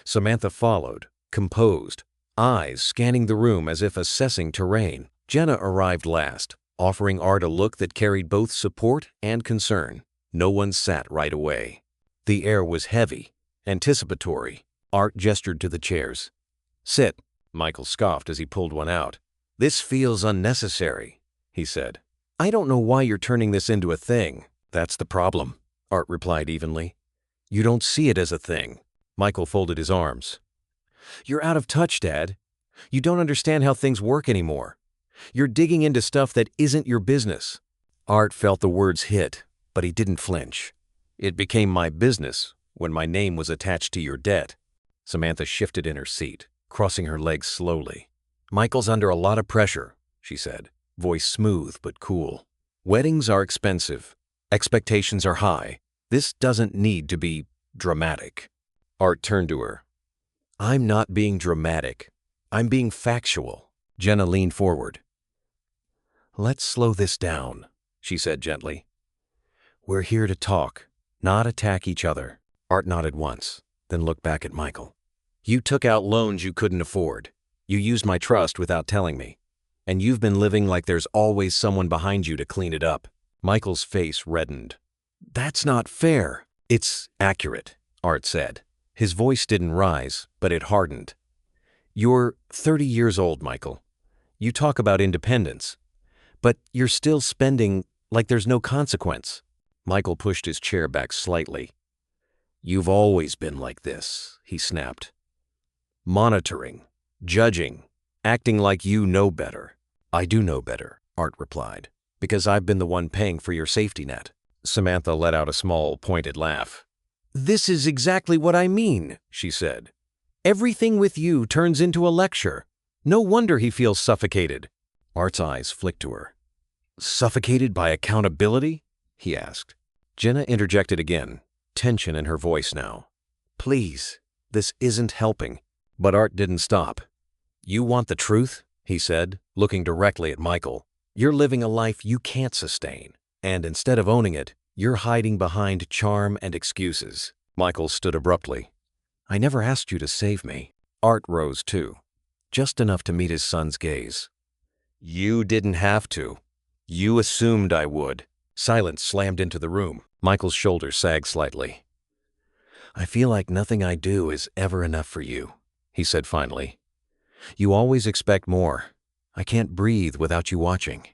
Samantha followed, composed, eyes scanning the room as if assessing terrain. Jenna arrived last, offering Art a look that carried both support and concern. No one sat right away. The air was heavy, anticipatory. Art gestured to the chairs. "Sit," Michael scoffed as he pulled one out. "This feels unnecessary," he said. "I don't know why you're turning this into a thing. That's the problem," Art replied evenly. "You don't see it as a thing." Michael folded his arms. "You're out of touch, Dad. You don't understand how things work anymore. You're digging into stuff that isn't your business." Art felt the words hit, but he didn't flinch. "It became my business when my name was attached to your debt." Samantha shifted in her seat, crossing her legs slowly. "Michael's under a lot of pressure," she said, voice smooth but cool. "Weddings are expensive. Expectations are high. This doesn't need to be dramatic." Art turned to her. "I'm not being dramatic. I'm being factual." Jenna leaned forward. "Let's slow this down," she said gently. "We're here to talk, not attack each other." Art nodded once, then looked back at Michael. "You took out loans you couldn't afford. You used my trust without telling me. And you've been living like there's always someone behind you to clean it up." Michael's face reddened. "That's not fair." "It's accurate," Art said. His voice didn't rise, but it hardened. "You're 30 years old, Michael. You talk about independence, but you're still spending like there's no consequence." Michael pushed his chair back slightly. "You've always been like this," he snapped. "Monitoring, judging, acting like you know better." "I do know better," Art replied, "because I've been the one paying for your safety net." Samantha let out a small, pointed laugh. "This is exactly what I mean," she said. "Everything with you turns into a lecture. No wonder he feels suffocated." Art's eyes flicked to her. "Suffocated by accountability?" he asked. Jenna interjected again, tension in her voice now. "Please, this isn't helping." But Art didn't stop. "You want the truth?" he said, looking directly at Michael. "You're living a life you can't sustain, and instead of owning it, you're hiding behind charm and excuses." Michael stood abruptly. "I never asked you to save me." Art rose too, just enough to meet his son's gaze. "You didn't have to. You assumed I would." Silence slammed into the room. Michael's shoulders sagged slightly. "I feel like nothing I do is ever enough for you," he said finally. "You always expect more. I can't breathe without you watching."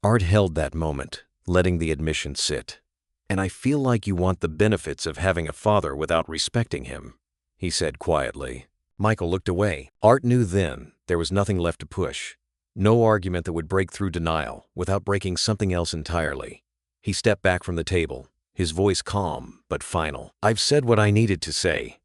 Art held that moment, letting the admission sit. "And I feel like you want the benefits of having a father without respecting him," he said quietly. Michael looked away. Art knew then there was nothing left to push. No argument that would break through denial without breaking something else entirely. He stepped back from the table, his voice calm but final. "I've said what I needed to say.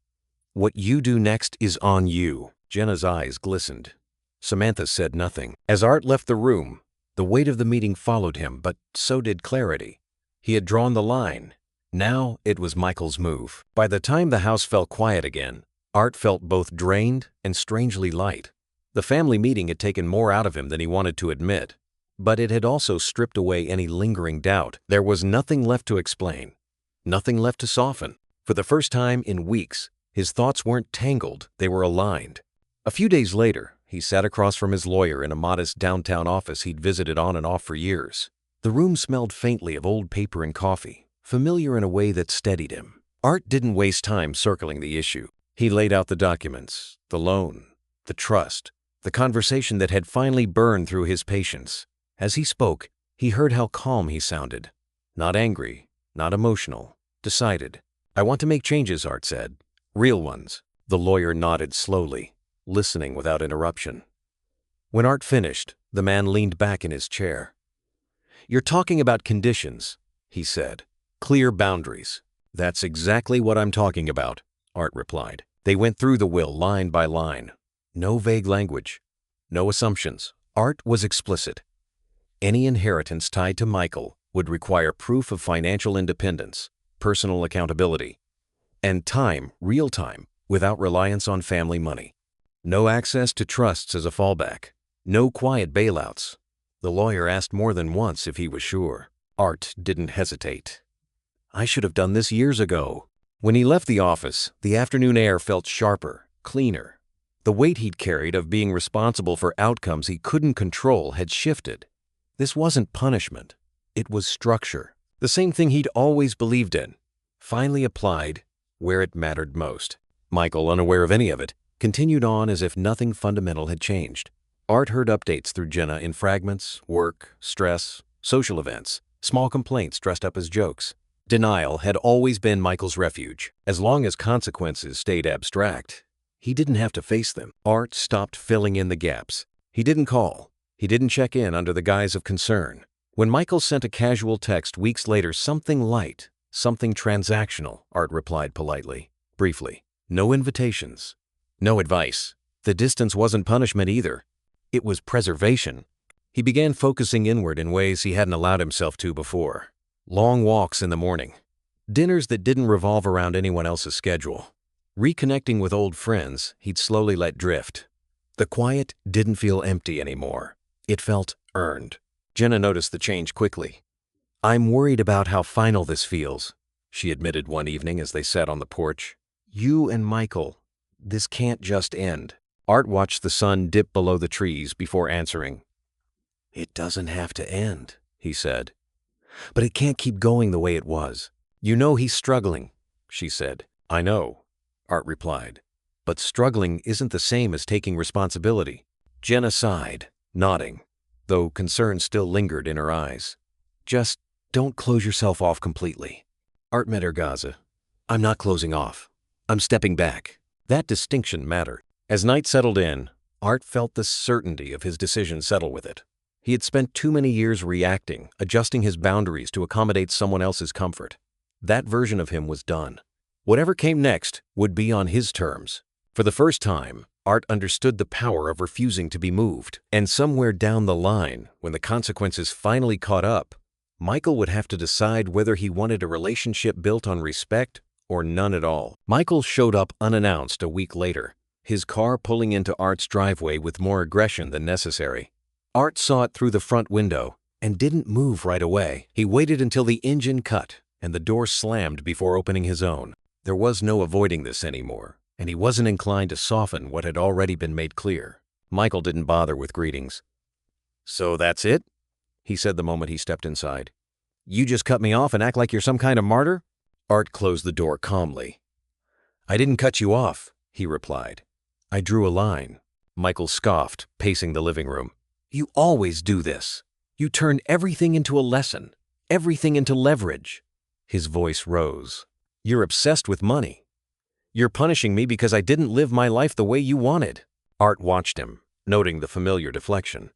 What you do next is on you." Jenna's eyes glistened. Samantha said nothing. As Art left the room, the weight of the meeting followed him, but so did clarity. He had drawn the line. Now it was Michael's move. By the time the house fell quiet again, Art felt both drained and strangely light. The family meeting had taken more out of him than he wanted to admit, but it had also stripped away any lingering doubt. There was nothing left to explain, nothing left to soften. For the first time in weeks, his thoughts weren't tangled, they were aligned. A few days later, he sat across from his lawyer in a modest downtown office he'd visited on and off for years. The room smelled faintly of old paper and coffee, familiar in a way that steadied him. Art didn't waste time circling the issue. He laid out the documents, the loan, the trust, the conversation that had finally burned through his patience. As he spoke, he heard how calm he sounded. Not angry, not emotional, decided. "I want to make changes," Art said. "Real ones." The lawyer nodded slowly, listening without interruption. When Art finished, the man leaned back in his chair. "You're talking about conditions," he said. "Clear boundaries." "That's exactly what I'm talking about," Art replied. They went through the will line by line. No vague language, no assumptions. Art was explicit. Any inheritance tied to Michael would require proof of financial independence, personal accountability, and time, real time, without reliance on family money. No access to trusts as a fallback. No quiet bailouts. The lawyer asked more than once if he was sure. Art didn't hesitate. "I should have done this years ago." When he left the office, the afternoon air felt sharper, cleaner. The weight he'd carried of being responsible for outcomes he couldn't control had shifted. This wasn't punishment. It was structure. The same thing he'd always believed in, finally applied where it mattered most. Michael, unaware of any of it, continued on as if nothing fundamental had changed. Art heard updates through Jenna in fragments: work, stress, social events, small complaints dressed up as jokes. Denial had always been Michael's refuge. As long as consequences stayed abstract, he didn't have to face them. Art stopped filling in the gaps. He didn't call. He didn't check in under the guise of concern. When Michael sent a casual text weeks later, something light, something transactional, Art replied politely, briefly. No invitations. No advice. The distance wasn't punishment either. It was preservation. He began focusing inward in ways he hadn't allowed himself to before. Long walks in the morning. Dinners that didn't revolve around anyone else's schedule. Reconnecting with old friends he'd slowly let drift. The quiet didn't feel empty anymore. It felt earned. Jenna noticed the change quickly. "I'm worried about how final this feels," she admitted one evening as they sat on the porch. "You and Michael, this can't just end." Art watched the sun dip below the trees before answering. "It doesn't have to end," he said. "But it can't keep going the way it was." "You know he's struggling," she said. "I know," Art replied. "But struggling isn't the same as taking responsibility." Jenna sighed, nodding, though concern still lingered in her eyes. "Just don't close yourself off completely." Art met her Gaza. "I'm not closing off. I'm stepping back." That distinction mattered. As night settled in, Art felt the certainty of his decision settle with it. He had spent too many years reacting, adjusting his boundaries to accommodate someone else's comfort. That version of him was done. Whatever came next would be on his terms. For the first time, Art understood the power of refusing to be moved. And somewhere down the line, when the consequences finally caught up, Michael would have to decide whether he wanted a relationship built on respect or none at all. Michael showed up unannounced a week later, his car pulling into Art's driveway with more aggression than necessary. Art saw it through the front window and didn't move right away. He waited until the engine cut and the door slammed before opening his own. There was no avoiding this anymore, and he wasn't inclined to soften what had already been made clear. Michael didn't bother with greetings. "So that's it?" he said the moment he stepped inside. "You just cut me off and act like you're some kind of martyr?" Art closed the door calmly. "I didn't cut you off," he replied. "I drew a line." Michael scoffed, pacing the living room. "You always do this. You turn everything into a lesson, everything into leverage." His voice rose. "You're obsessed with money. You're punishing me because I didn't live my life the way you wanted." Art watched him, noting the familiar deflection.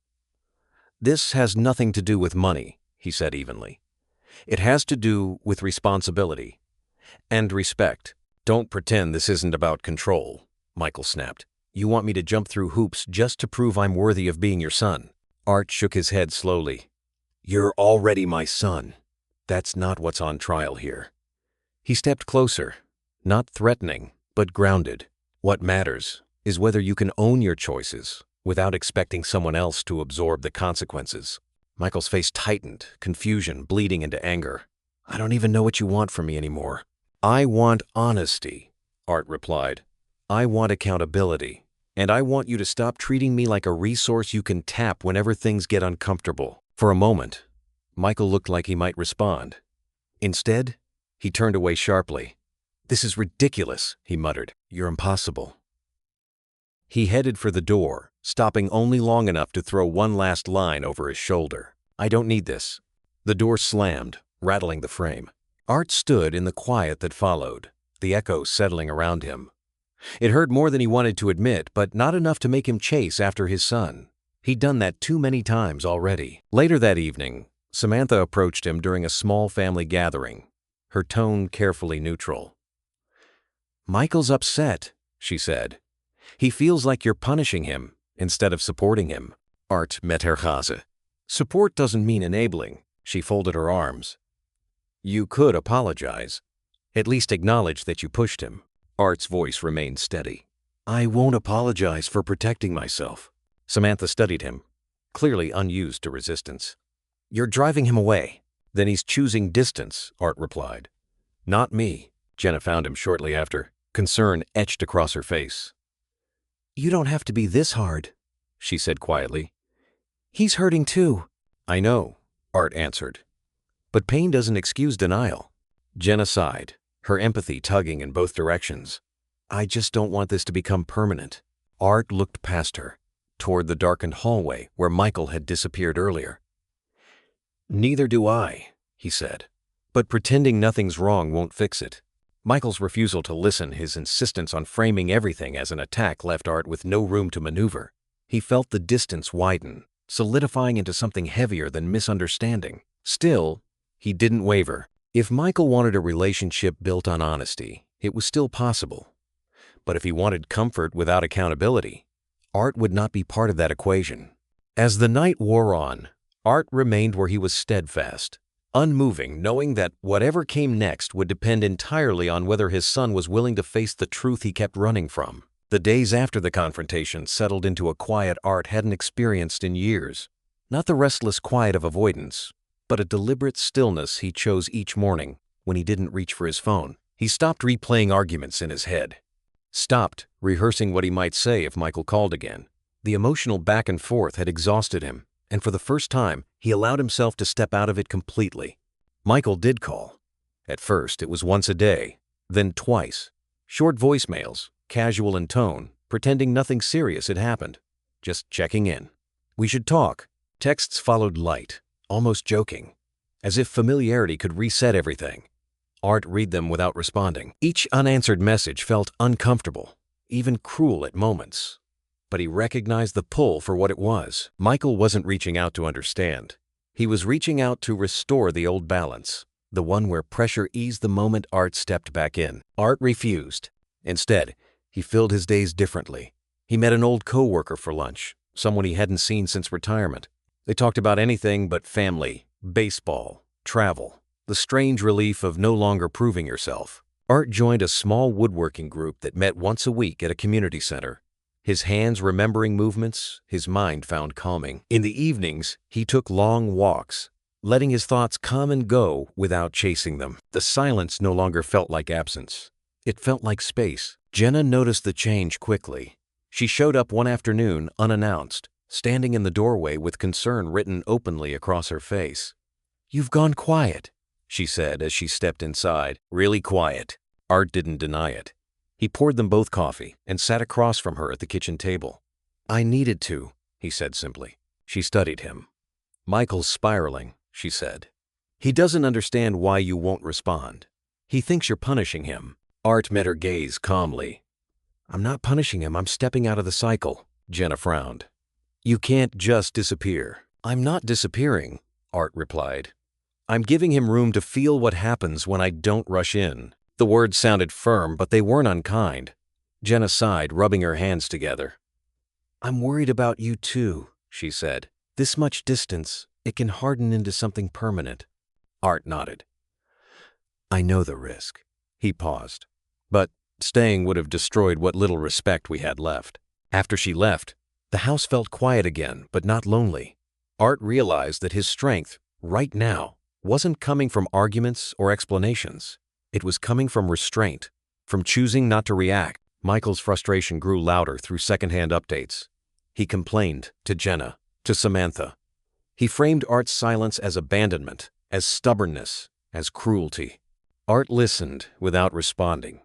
"This has nothing to do with money," he said evenly. "It has to do with responsibility and respect." "Don't pretend this isn't about control," Michael snapped. "You want me to jump through hoops just to prove I'm worthy of being your son." Art shook his head slowly. "You're already my son. That's not what's on trial here." He stepped closer, not threatening, but grounded. What matters is whether you can own your choices without expecting someone else to absorb the consequences. Michael's face tightened, confusion bleeding into anger. I don't even know what you want from me anymore. I want honesty, Art replied. I want accountability, and I want you to stop treating me like a resource you can tap whenever things get uncomfortable. For a moment, Michael looked like he might respond. Instead, he turned away sharply. This is ridiculous, he muttered. You're impossible. He headed for the door, stopping only long enough to throw one last line over his shoulder. I don't need this. The door slammed, rattling the frame. Art stood in the quiet that followed, the echoes settling around him. It hurt more than he wanted to admit, but not enough to make him chase after his son. He'd done that too many times already. Later that evening, Samantha approached him during a small family gathering, her tone carefully neutral. Michael's upset, she said. He feels like you're punishing him instead of supporting him. Art met her gaze. Support doesn't mean enabling. She folded her arms. You could apologize. At least acknowledge that you pushed him. Art's voice remained steady. I won't apologize for protecting myself. Samantha studied him, clearly unused to resistance. You're driving him away. Then he's choosing distance, Art replied. Not me. Jenna found him shortly after, concern etched across her face. You don't have to be this hard, she said quietly. He's hurting too. I know, Art answered. But pain doesn't excuse denial. Jenna sighed, her empathy tugging in both directions. I just don't want this to become permanent. Art looked past her, toward the darkened hallway where Michael had disappeared earlier. Neither do I, he said. But pretending nothing's wrong won't fix it. Michael's refusal to listen, his insistence on framing everything as an attack left Art with no room to maneuver. He felt the distance widen, solidifying into something heavier than misunderstanding. Still, he didn't waver. If Michael wanted a relationship built on honesty, it was still possible. But if he wanted comfort without accountability, Art would not be part of that equation. As the night wore on, Art remained where he was steadfast, unmoving, knowing that whatever came next would depend entirely on whether his son was willing to face the truth he kept running from. The days after the confrontation settled into a quiet Art hadn't experienced in years. Not the restless quiet of avoidance, but a deliberate stillness he chose each morning when he didn't reach for his phone. He stopped replaying arguments in his head, stopped rehearsing what he might say if Michael called again. The emotional back and forth had exhausted him, and for the first time, he allowed himself to step out of it completely. Michael did call. At first, it was once a day, then twice. Short voicemails, casual in tone, pretending nothing serious had happened. Just checking in. We should talk. Texts followed light, almost joking, as if familiarity could reset everything. Art read them without responding. Each unanswered message felt uncomfortable, even cruel at moments. But he recognized the pull for what it was. Michael wasn't reaching out to understand. He was reaching out to restore the old balance, the one where pressure eased the moment Art stepped back in. Art refused. Instead, he filled his days differently. He met an old co-worker for lunch, someone he hadn't seen since retirement. They talked about anything but family, baseball, travel, the strange relief of no longer proving yourself. Art joined a small woodworking group that met once a week at a community center. His hands remembering movements, his mind found calming. In the evenings, he took long walks, letting his thoughts come and go without chasing them. The silence no longer felt like absence. It felt like space. Jenna noticed the change quickly. She showed up one afternoon unannounced, standing in the doorway with concern written openly across her face. You've gone quiet, she said as she stepped inside. Really quiet. Art didn't deny it. He poured them both coffee and sat across from her at the kitchen table. I needed to, he said simply. She studied him. Michael's spiraling, she said. He doesn't understand why you won't respond. He thinks you're punishing him. Art met her gaze calmly. I'm not punishing him, I'm stepping out of the cycle. Jenna frowned. You can't just disappear. I'm not disappearing, Art replied. I'm giving him room to feel what happens when I don't rush in. The words sounded firm, but they weren't unkind. Jenna sighed, rubbing her hands together. I'm worried about you too, she said. This much distance, it can harden into something permanent. Art nodded. I know the risk. He paused. But Staying would have destroyed what little respect we had left. After she left, the house felt quiet again, but not lonely. Art realized that his strength, right now, wasn't coming from arguments or explanations. It was coming from restraint, from choosing not to react. Michael's frustration grew louder through secondhand updates. He complained to Jenna, to Samantha. He framed Art's silence as abandonment, as stubbornness, as cruelty. Art listened without responding,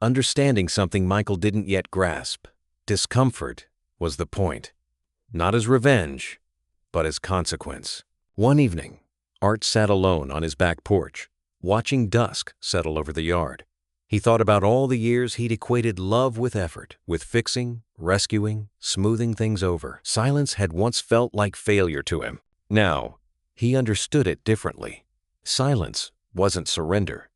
understanding something Michael didn't yet grasp. Discomfort was the point. Not as revenge, but as consequence. One evening, Art sat alone on his back porch, watching dusk settle over the yard. He thought about all the years he'd equated love with effort, with fixing, rescuing, smoothing things over. Silence had once felt like failure to him. Now, he understood it differently. Silence wasn't surrender.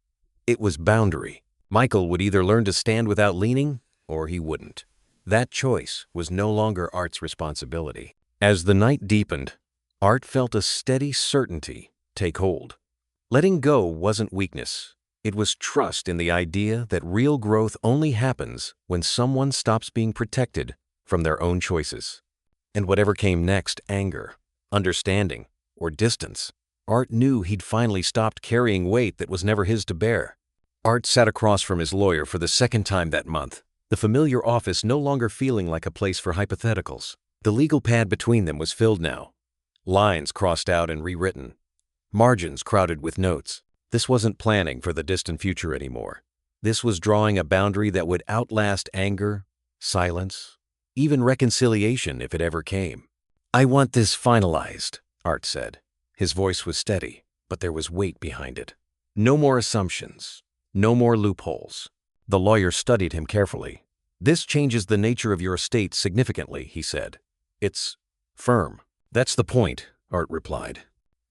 It was boundary. Michael would either learn to stand without leaning, or he wouldn't. That choice was no longer Art's responsibility. As the night deepened, Art felt a steady certainty take hold. Letting go wasn't weakness. It was trust in the idea that real growth only happens when someone stops being protected from their own choices. And whatever came next, anger, understanding, or distance, Art knew he'd finally stopped carrying weight that was never his to bear. Art sat across from his lawyer for the second time that month, the familiar office no longer feeling like a place for hypotheticals. The legal pad between them was filled now. Lines crossed out and rewritten. Margins crowded with notes. This wasn't planning for the distant future anymore. This was drawing a boundary that would outlast anger, silence, even reconciliation if it ever came. "I want this finalized," Art said. His voice was steady, but there was weight behind it. "No more assumptions. No more loopholes." The lawyer studied him carefully. "This changes the nature of your estate significantly," he said. "It's firm." "That's the point," Art replied.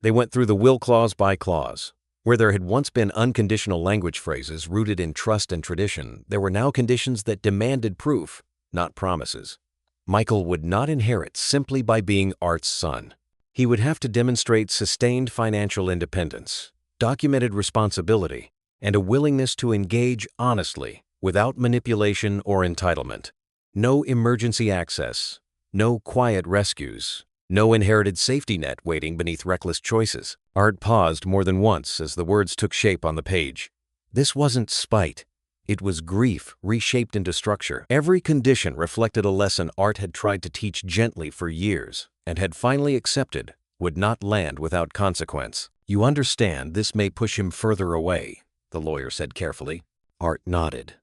They went through the will clause by clause. Where there had once been unconditional language phrases rooted in trust and tradition, there were now conditions that demanded proof, not promises. Michael would not inherit simply by being Art's son. He would have to demonstrate sustained financial independence, documented responsibility, and a willingness to engage honestly, without manipulation or entitlement. No emergency access, no quiet rescues, no inherited safety net waiting beneath reckless choices. Art paused more than once as the words took shape on the page. This wasn't spite. It was grief reshaped into structure. Every condition reflected a lesson Art had tried to teach gently for years and had finally accepted would not land without consequence. "You understand this may push him further away," the lawyer said carefully. Art nodded.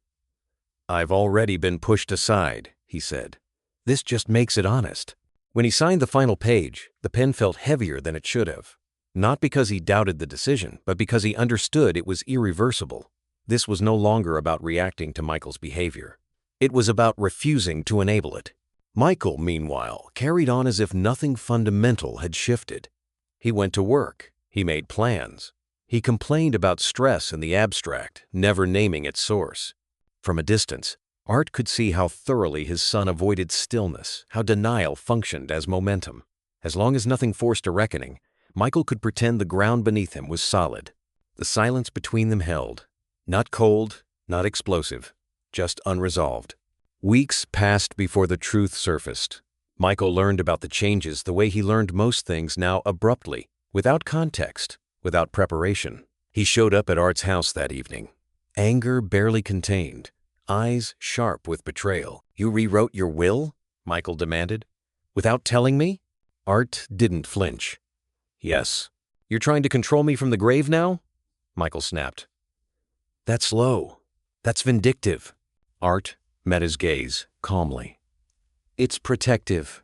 "I've already been pushed aside," he said. "This just makes it honest." When he signed the final page, the pen felt heavier than it should have. Not because he doubted the decision, but because he understood it was irreversible. This was no longer about reacting to Michael's behavior. It was about refusing to enable it. Michael, meanwhile, carried on as if nothing fundamental had shifted. He went to work. He made plans. He complained about stress in the abstract, never naming its source. From a distance, Art could see how thoroughly his son avoided stillness, how denial functioned as momentum. As long as nothing forced a reckoning, Michael could pretend the ground beneath him was solid. The silence between them held. Not cold, not explosive, just unresolved. Weeks passed before the truth surfaced. Michael learned about the changes the way he learned most things now, abruptly, without context, without preparation. He showed up at Art's house that evening. Anger barely contained. Eyes sharp with betrayal. "You rewrote your will?" Michael demanded. "Without telling me?" Art didn't flinch. "Yes." "You're trying to control me from the grave now?" Michael snapped. "That's low. That's vindictive." Art met his gaze calmly. "It's protective.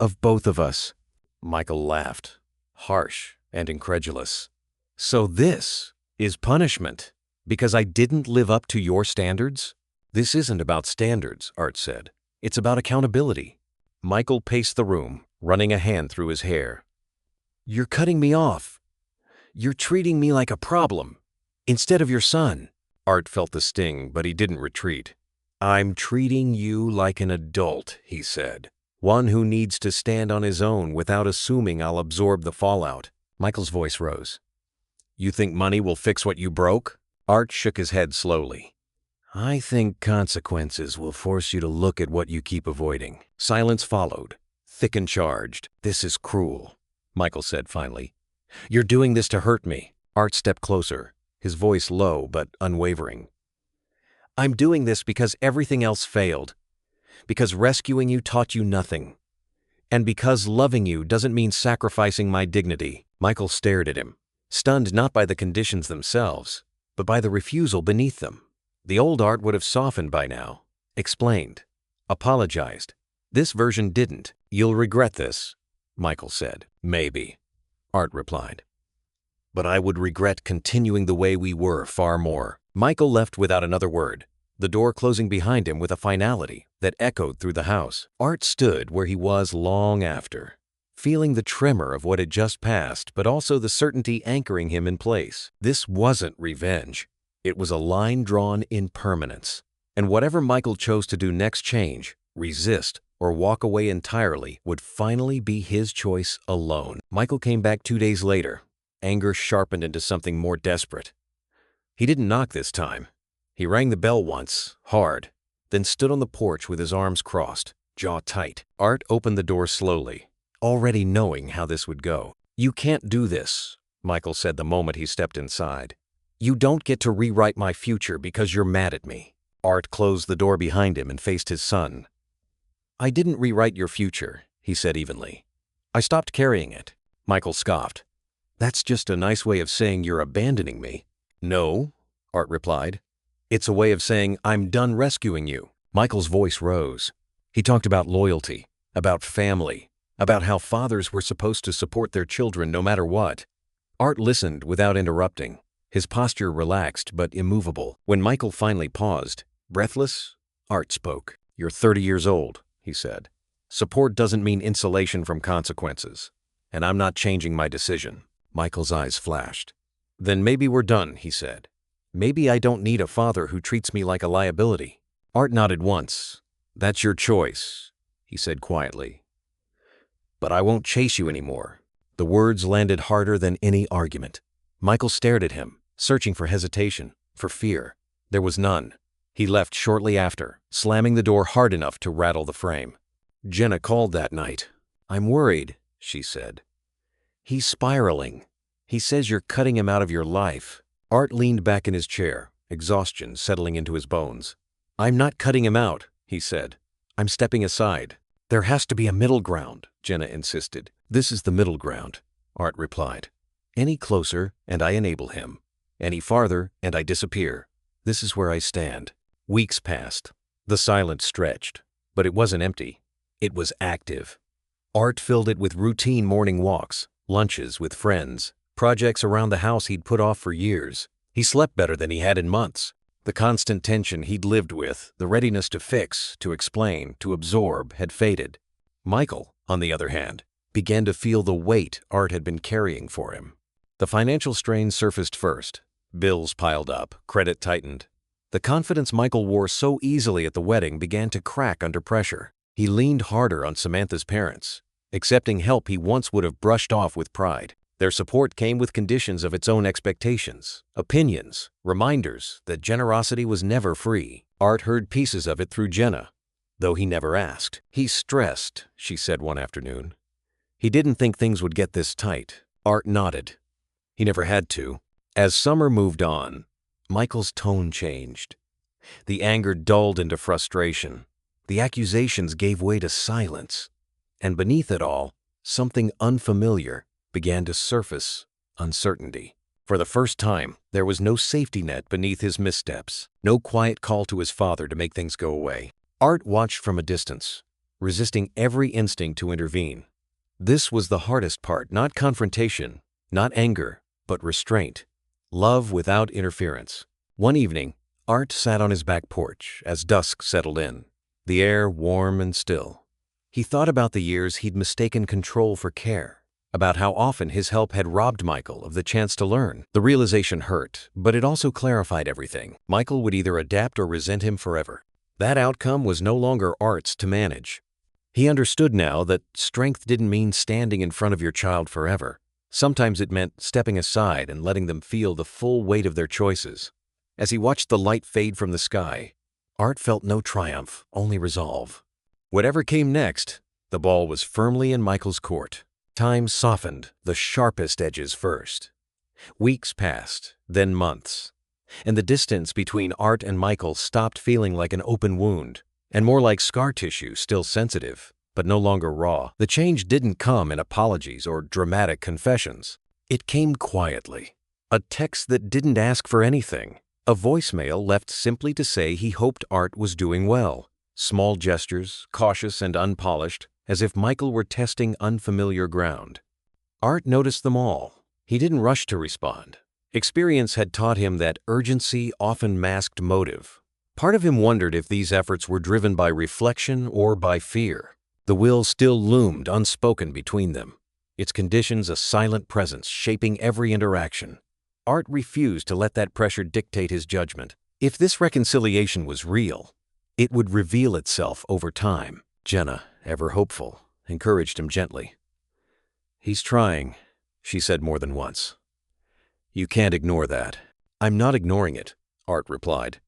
Of both of us." Michael laughed, harsh and incredulous. "So this is punishment because I didn't live up to your standards?" "This isn't about standards," Art said. "It's about accountability." Michael paced the room, running a hand through his hair. "You're cutting me off. You're treating me like a problem, instead of your son." Art felt the sting, but he didn't retreat. "I'm treating you like an adult," he said. "One who needs to stand on his own without assuming I'll absorb the fallout." Michael's voice rose. "You think money will fix what you broke?" Art shook his head slowly. I think consequences will force you to look at what you keep avoiding. Silence followed, thick and charged. This is cruel, Michael said finally. You're doing this to hurt me. Art stepped closer, his voice low but unwavering. I'm doing this because everything else failed. Because rescuing you taught you nothing. And because loving you doesn't mean sacrificing my dignity. Michael stared at him, stunned not by the conditions themselves, but by the refusal beneath them. The old Art would have softened by now, explained, apologized. This version didn't. You'll regret this, Michael said. Maybe, Art replied. But I would regret continuing the way we were far more. Michael left without another word, the door closing behind him with a finality that echoed through the house. Art stood where he was long after, feeling the tremor of what had just passed, but also the certainty anchoring him in place. This wasn't revenge. It was a line drawn in permanence. And whatever Michael chose to do next, change, resist, or walk away entirely, would finally be his choice alone. Michael came back 2 days later, anger sharpened into something more desperate. He didn't knock this time. He rang the bell once, hard, then stood on the porch with his arms crossed, jaw tight. Art opened the door slowly, already knowing how this would go. You can't do this, Michael said the moment he stepped inside. You don't get to rewrite my future because you're mad at me. Art closed the door behind him and faced his son. I didn't rewrite your future, he said evenly. I stopped carrying it. Michael scoffed. That's just a nice way of saying you're abandoning me. No, Art replied. It's a way of saying I'm done rescuing you. Michael's voice rose. He talked about loyalty, about family, about how fathers were supposed to support their children no matter what. Art listened without interrupting, his posture relaxed but immovable. When Michael finally paused, breathless, Art spoke. You're 30 years old, he said. Support doesn't mean insulation from consequences, and I'm not changing my decision. Michael's eyes flashed. Then maybe we're done, he said. Maybe I don't need a father who treats me like a liability. Art nodded once. That's your choice, he said quietly. But I won't chase you anymore. The words landed harder than any argument. Michael stared at him, searching for hesitation, for fear. There was none. He left shortly after, slamming the door hard enough to rattle the frame. Jenna called that night. I'm worried, she said. He's spiraling. He says you're cutting him out of your life. Art leaned back in his chair, exhaustion settling into his bones. I'm not cutting him out, he said. I'm stepping aside. There has to be a middle ground, Jenna insisted. This is the middle ground, Art replied. Any closer, and I enable him. Any farther, and I disappear. This is where I stand. Weeks passed. The silence stretched, but it wasn't empty. It was active. Art filled it with routine morning walks, lunches with friends, projects around the house he'd put off for years. He slept better than he had in months. The constant tension he'd lived with, the readiness to fix, to explain, to absorb, had faded. Michael, on the other hand, began to feel the weight Art had been carrying for him. The financial strain surfaced first. Bills piled up, credit tightened. The confidence Michael wore so easily at the wedding began to crack under pressure. He leaned harder on Samantha's parents, accepting help he once would have brushed off with pride. Their support came with conditions of its own expectations, opinions, reminders that generosity was never free. Art heard pieces of it through Jenna, though he never asked. He's stressed, she said one afternoon. He didn't think things would get this tight. Art nodded. He never had to. As summer moved on, Michael's tone changed. The anger dulled into frustration. The accusations gave way to silence. And beneath it all, something unfamiliar began to surface: uncertainty. For the first time, there was no safety net beneath his missteps, no quiet call to his father to make things go away. Art watched from a distance, resisting every instinct to intervene. This was the hardest part, not confrontation, not anger, but restraint. Love without interference. One evening, Art sat on his back porch as dusk settled in, the air warm and still. He thought about the years he'd mistaken control for care, about how often his help had robbed Michael of the chance to learn. The realization hurt, but it also clarified everything. Michael would either adapt or resent him forever. That outcome was no longer Art's to manage. He understood now that strength didn't mean standing in front of your child forever. Sometimes it meant stepping aside and letting them feel the full weight of their choices. As he watched the light fade from the sky, Art felt no triumph, only resolve. Whatever came next, the ball was firmly in Michael's court. Time softened the sharpest edges first. Weeks passed, then months, and the distance between Art and Michael stopped feeling like an open wound, and more like scar tissue still sensitive, but no longer raw. The change didn't come in apologies or dramatic confessions. It came quietly. A text that didn't ask for anything. A voicemail left simply to say he hoped Art was doing well. Small gestures, cautious and unpolished, as if Michael were testing unfamiliar ground. Art noticed them all. He didn't rush to respond. Experience had taught him that urgency often masked motive. Part of him wondered if these efforts were driven by reflection or by fear. The will still loomed unspoken between them, its conditions a silent presence shaping every interaction. Art refused to let that pressure dictate his judgment. If this reconciliation was real, it would reveal itself over time. Jenna, ever hopeful, encouraged him gently. "He's trying," she said more than once. "You can't ignore that." "I'm not ignoring it," Art replied.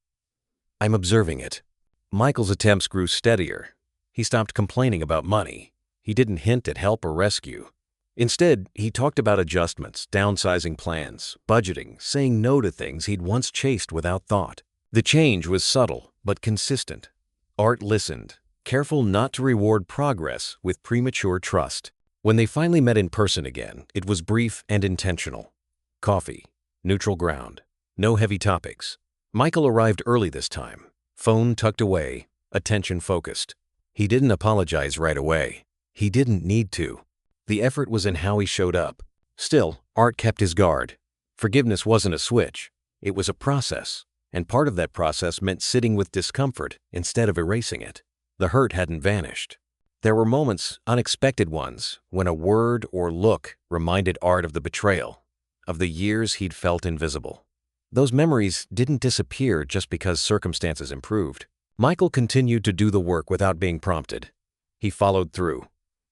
"I'm observing it." Michael's attempts grew steadier. He stopped complaining about money. He didn't hint at help or rescue. Instead, he talked about adjustments, downsizing plans, budgeting, saying no to things he'd once chased without thought. The change was subtle, but consistent. Art listened, careful not to reward progress with premature trust. When they finally met in person again, it was brief and intentional. Coffee, neutral ground, no heavy topics. Michael arrived early this time, phone tucked away, attention focused. He didn't apologize right away. He didn't need to. The effort was in how he showed up. Still, Art kept his guard. Forgiveness wasn't a switch. It was a process, and part of that process meant sitting with discomfort instead of erasing it. The hurt hadn't vanished. There were moments, unexpected ones, when a word or look reminded Art of the betrayal, of the years he'd felt invisible. Those memories didn't disappear just because circumstances improved. Michael continued to do the work without being prompted. He followed through.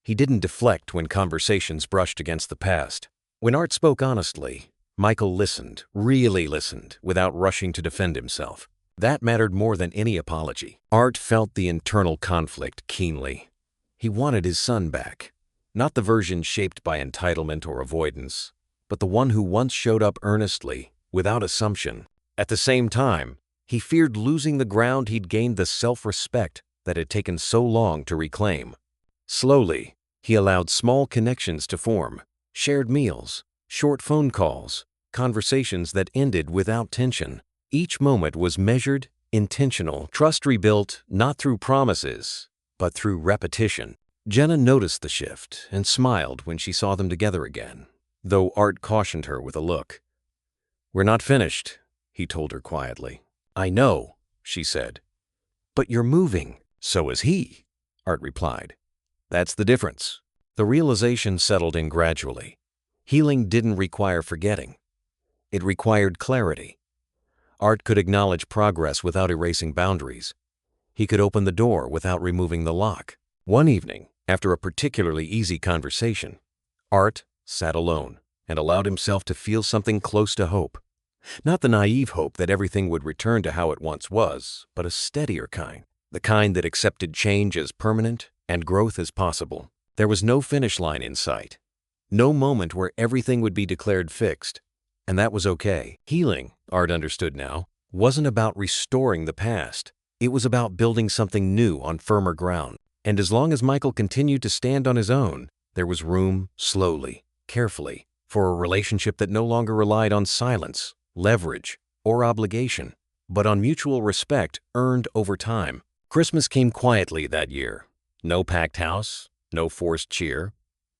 He didn't deflect when conversations brushed against the past. When Art spoke honestly, Michael listened, really listened, without rushing to defend himself. That mattered more than any apology. Art felt the internal conflict keenly. He wanted his son back. Not the version shaped by entitlement or avoidance, but the one who once showed up earnestly, without assumption. At the same time, he feared losing the ground he'd gained, the self-respect that had taken so long to reclaim. Slowly, he allowed small connections to form, shared meals, short phone calls, conversations that ended without tension. Each moment was measured, intentional, trust rebuilt not through promises, but through repetition. Jenna noticed the shift and smiled when she saw them together again, though Art cautioned her with a look. "We're not finished," he told her quietly. "I know," she said. "But you're moving." "So is he," Art replied. "That's the difference." The realization settled in gradually. Healing didn't require forgetting. It required clarity. Art could acknowledge progress without erasing boundaries. He could open the door without removing the lock. One evening, after a particularly easy conversation, Art sat alone and allowed himself to feel something close to hope. Not the naive hope that everything would return to how it once was, but a steadier kind. The kind that accepted change as permanent and growth as possible. There was no finish line in sight. No moment where everything would be declared fixed. And that was okay. Healing, Art understood now, wasn't about restoring the past. It was about building something new on firmer ground. And as long as Michael continued to stand on his own, there was room, slowly, carefully, for a relationship that no longer relied on silence, leverage, or obligation, but on mutual respect earned over time. Christmas came quietly that year. No packed house, no forced cheer,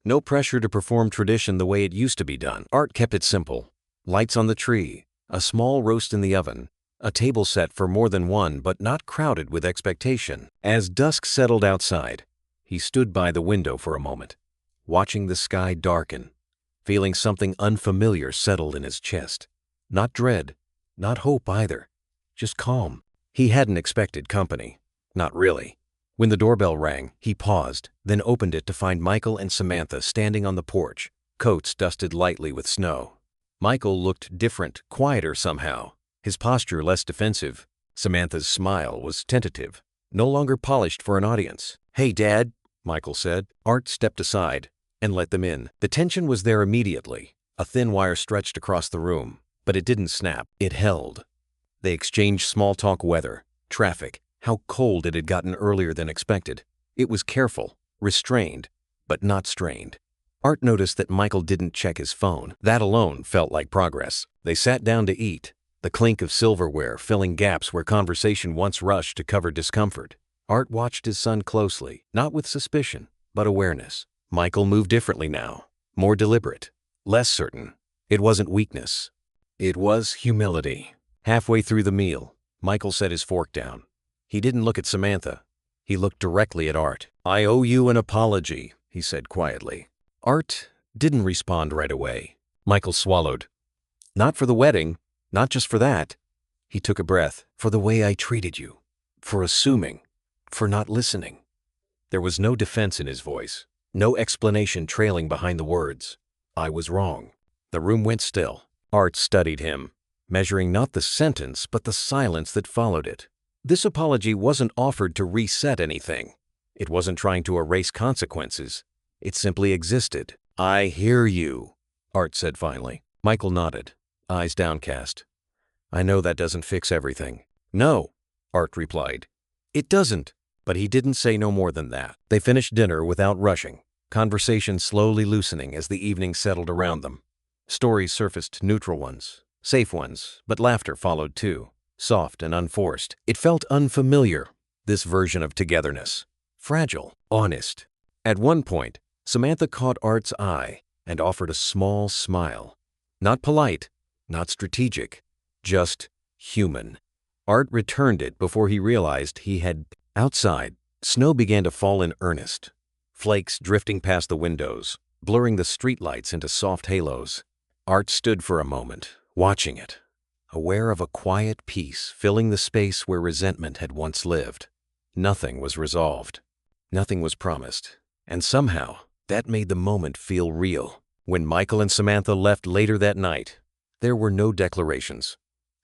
no pressure to perform tradition the way it used to be done. Art kept it simple. Lights on the tree, a small roast in the oven, a table set for more than one but not crowded with expectation. As dusk settled outside, he stood by the window for a moment, watching the sky darken, feeling something unfamiliar settle in his chest. Not dread, not hope either, just calm. He hadn't expected company. Not really. When the doorbell rang, he paused, then opened it to find Michael and Samantha standing on the porch, coats dusted lightly with snow. Michael looked different, quieter somehow. his posture less defensive. Samantha's smile was tentative, no longer polished for an audience. "Hey, Dad," Michael said. Art stepped aside and let them in. The tension was there immediately. A thin wire stretched across the room, but it didn't snap. It held. They exchanged small talk: weather, traffic, how cold it had gotten earlier than expected. It was careful, restrained, but not strained. Art noticed that Michael didn't check his phone. That alone felt like progress. They sat down to eat, the clink of silverware filling gaps where conversation once rushed to cover discomfort. Art watched his son closely, not with suspicion, but awareness. Michael moved differently now, more deliberate, less certain. It wasn't weakness. It was humility. Halfway through the meal, Michael set his fork down. He didn't look at Samantha. He looked directly at Art. "I owe you an apology," he said quietly. Art didn't respond right away. Michael swallowed. "Not for the wedding, not just for that." He took a breath. "For the way I treated you, for assuming, for not listening." There was no defense in his voice, no explanation trailing behind the words. "I was wrong." The room went still. Art studied him, measuring not the sentence but the silence that followed it. This apology wasn't offered to reset anything. It wasn't trying to erase consequences. It simply existed. "I hear you," Art said finally. Michael nodded, eyes downcast. "I know that doesn't fix everything." "No," Art replied. "It doesn't." But he didn't say no more than that. They finished dinner without rushing, conversation slowly loosening as the evening settled around them. Stories surfaced, neutral ones, safe ones, but laughter followed too, soft and unforced. It felt unfamiliar, this version of togetherness. Fragile, honest. At one point, Samantha caught Art's eye and offered a small smile. Not polite, not strategic, just human. Art returned it before he realized he had. Outside, snow began to fall in earnest, flakes drifting past the windows, blurring the streetlights into soft halos. Art stood for a moment, watching it, aware of a quiet peace filling the space where resentment had once lived. Nothing was resolved. Nothing was promised. And somehow, that made the moment feel real. When Michael and Samantha left later that night, there were no declarations.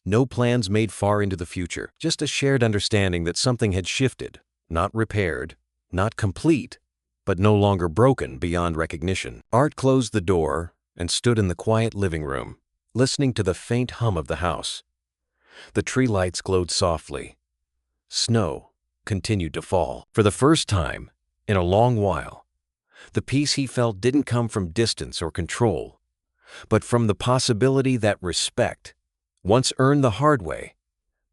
No plans made far into the future, just a shared understanding that something had shifted, not repaired, not complete, but no longer broken beyond recognition. Art closed the door and stood in the quiet living room, listening to the faint hum of the house. The tree lights glowed softly. Snow continued to fall. For the first time in a long while, the peace he felt didn't come from distance or control, but from the possibility that respect, once earned the hard way,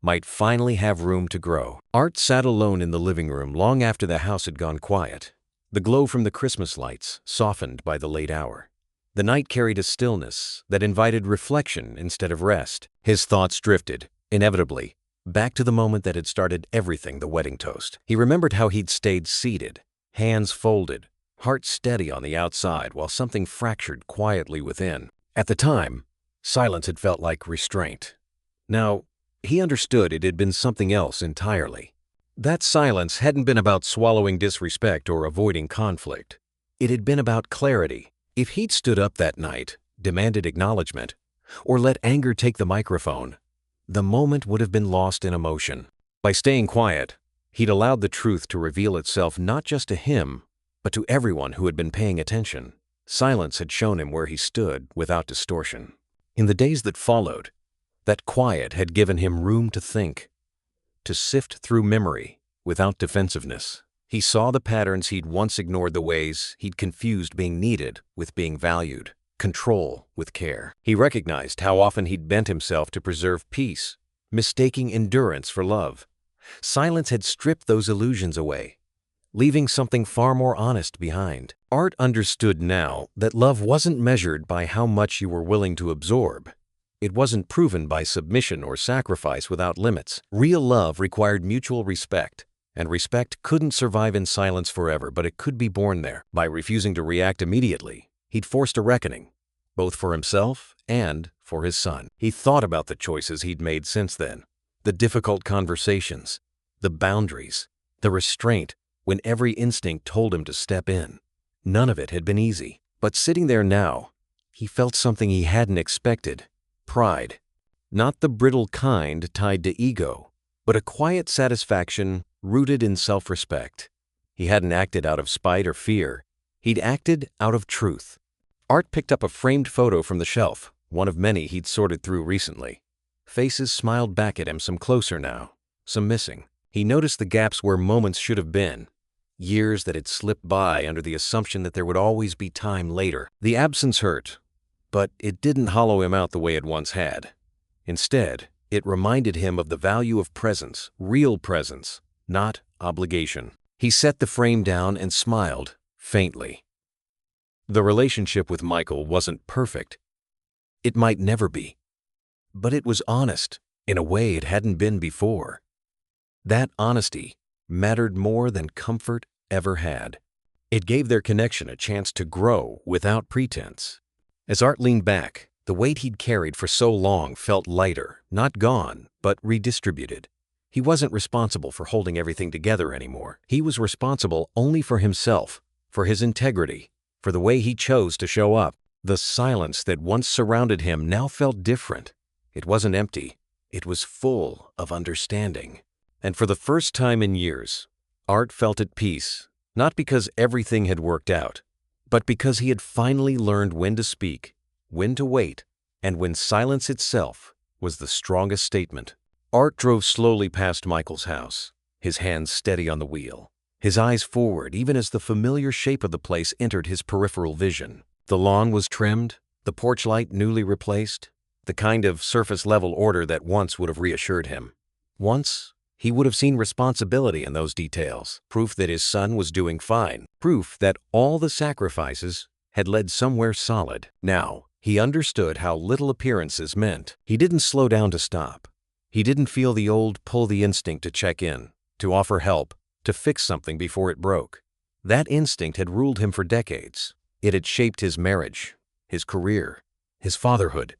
might finally have room to grow. Art sat alone in the living room long after the house had gone quiet. The glow from the Christmas lights softened by the late hour. The night carried a stillness that invited reflection instead of rest. His thoughts drifted, inevitably, back to the moment that had started everything, the wedding toast. He remembered how he'd stayed seated, hands folded, heart steady on the outside while something fractured quietly within. At the time, silence had felt like restraint. Now, he understood it had been something else entirely. That silence hadn't been about swallowing disrespect or avoiding conflict. It had been about clarity. If he'd stood up that night, demanded acknowledgement, or let anger take the microphone, the moment would have been lost in emotion. By staying quiet, he'd allowed the truth to reveal itself not just to him, but to everyone who had been paying attention. Silence had shown him where he stood without distortion. In the days that followed, that quiet had given him room to think, to sift through memory without defensiveness. He saw the patterns he'd once ignored, the ways he'd confused being needed with being valued, control with care. He recognized how often he'd bent himself to preserve peace, mistaking endurance for love. Silence had stripped those illusions away, leaving something far more honest behind. Art understood now that love wasn't measured by how much you were willing to absorb. It wasn't proven by submission or sacrifice without limits. Real love required mutual respect, and respect couldn't survive in silence forever, but it could be born there. By refusing to react immediately, he'd forced a reckoning, both for himself and for his son. He thought about the choices he'd made since then, the difficult conversations, the boundaries, the restraint when every instinct told him to step in. None of it had been easy, but sitting there now, he felt something he hadn't expected: pride. Not the brittle kind tied to ego, but a quiet satisfaction rooted in self-respect. He hadn't acted out of spite or fear. He'd acted out of truth. Art picked up a framed photo from the shelf, one of many he'd sorted through recently. Faces smiled back at him, some closer now, some missing. He noticed the gaps where moments should have been. Years that had slipped by under the assumption that there would always be time later. The absence hurt, but it didn't hollow him out the way it once had. Instead, it reminded him of the value of presence, real presence, not obligation. He set the frame down and smiled, faintly. The relationship with Michael wasn't perfect. It might never be. But it was honest, in a way it hadn't been before. That honesty mattered more than comfort ever had. It gave their connection a chance to grow without pretense. As Art leaned back, the weight he'd carried for so long felt lighter, not gone, but redistributed. He wasn't responsible for holding everything together anymore. He was responsible only for himself, for his integrity, for the way he chose to show up. The silence that once surrounded him now felt different. It wasn't empty. It was full of understanding. And for the first time in years, Art felt at peace, not because everything had worked out, but because he had finally learned when to speak, when to wait, and when silence itself was the strongest statement. Art drove slowly past Michael's house, his hands steady on the wheel, his eyes forward even as the familiar shape of the place entered his peripheral vision. The lawn was trimmed, the porch light newly replaced, the kind of surface-level order that once would have reassured him. Once, he would have seen responsibility in those details, proof that his son was doing fine, proof that all the sacrifices had led somewhere solid. Now, he understood how little appearances meant. He didn't slow down to stop. He didn't feel the old pull-the instinct to check in, to offer help, to fix something before it broke. That instinct had ruled him for decades. It had shaped his marriage, his career, his fatherhood.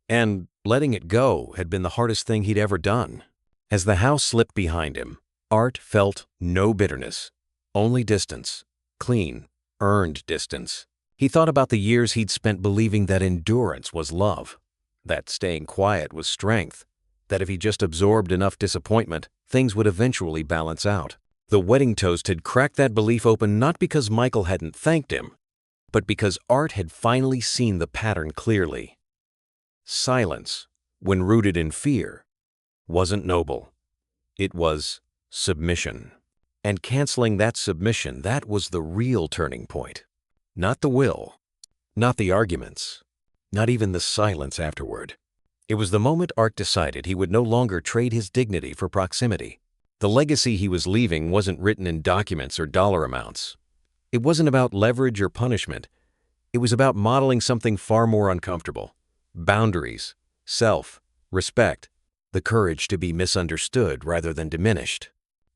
And letting it go had been the hardest thing he'd ever done. As the house slipped behind him, Art felt no bitterness, only distance, clean, earned distance. He thought about the years he'd spent believing that endurance was love, that staying quiet was strength, that if he just absorbed enough disappointment, things would eventually balance out. The wedding toast had cracked that belief open not because Michael hadn't thanked him, but because Art had finally seen the pattern clearly. Silence, when rooted in fear, wasn't noble. It was submission. And canceling that submission, that was the real turning point. Not the will, not the arguments, not even the silence afterward. It was the moment Art decided he would no longer trade his dignity for proximity. The legacy he was leaving wasn't written in documents or dollar amounts. It wasn't about leverage or punishment. It was about modeling something far more uncomfortable. Boundaries, self, respect, the courage to be misunderstood rather than diminished.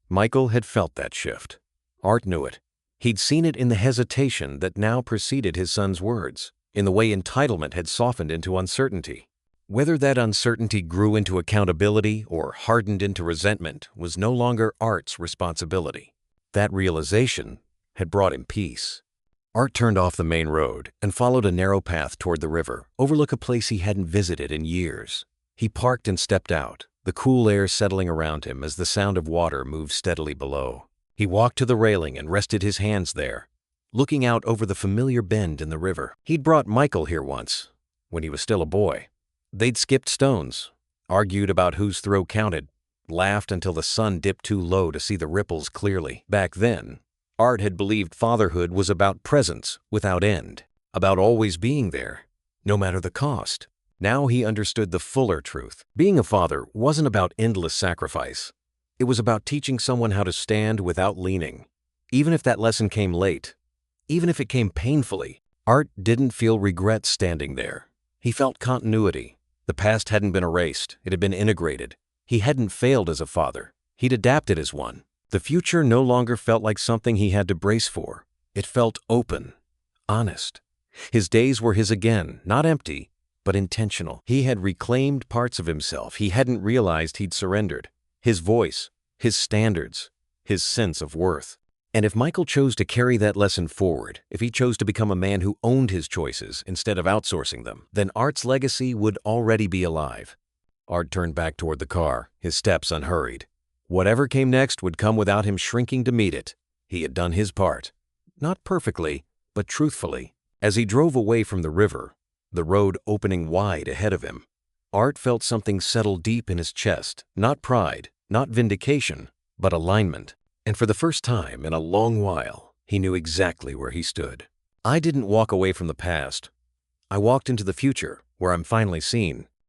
Michael had felt that shift. Art knew it. He'd seen it in the hesitation that now preceded his son's words, in the way entitlement had softened into uncertainty. Whether that uncertainty grew into accountability or hardened into resentment was no longer Art's responsibility. That realization had brought him peace. Art turned off the main road and followed a narrow path toward the river, overlook a place he hadn't visited in years. He parked and stepped out, the cool air settling around him as the sound of water moved steadily below. He walked to the railing and rested his hands there, looking out over the familiar bend in the river. He'd brought Michael here once, when he was still a boy. They'd skipped stones, argued about whose throw counted, laughed until the sun dipped too low to see the ripples clearly. Back then, Art had believed fatherhood was about presence without end, about always being there, no matter the cost. Now he understood the fuller truth. Being a father wasn't about endless sacrifice. It was about teaching someone how to stand without leaning, even if that lesson came late, even if it came painfully. Art didn't feel regret standing there. He felt continuity. The past hadn't been erased. It had been integrated. He hadn't failed as a father. He'd adapted as one. The future no longer felt like something he had to brace for. It felt open, honest. His days were his again, not empty, but intentional. He had reclaimed parts of himself he hadn't realized he'd surrendered. His voice, his standards, his sense of worth. And if Michael chose to carry that lesson forward, if he chose to become a man who owned his choices instead of outsourcing them, then Art's legacy would already be alive. Art turned back toward the car, his steps unhurried. Whatever came next would come without him shrinking to meet it. He had done his part. Not perfectly, but truthfully. As he drove away from the river, the road opening wide ahead of him, Art felt something settle deep in his chest. Not pride, not vindication, but alignment. And for the first time in a long while, he knew exactly where he stood. I didn't walk away from the past. I walked into the future, where I'm finally seen.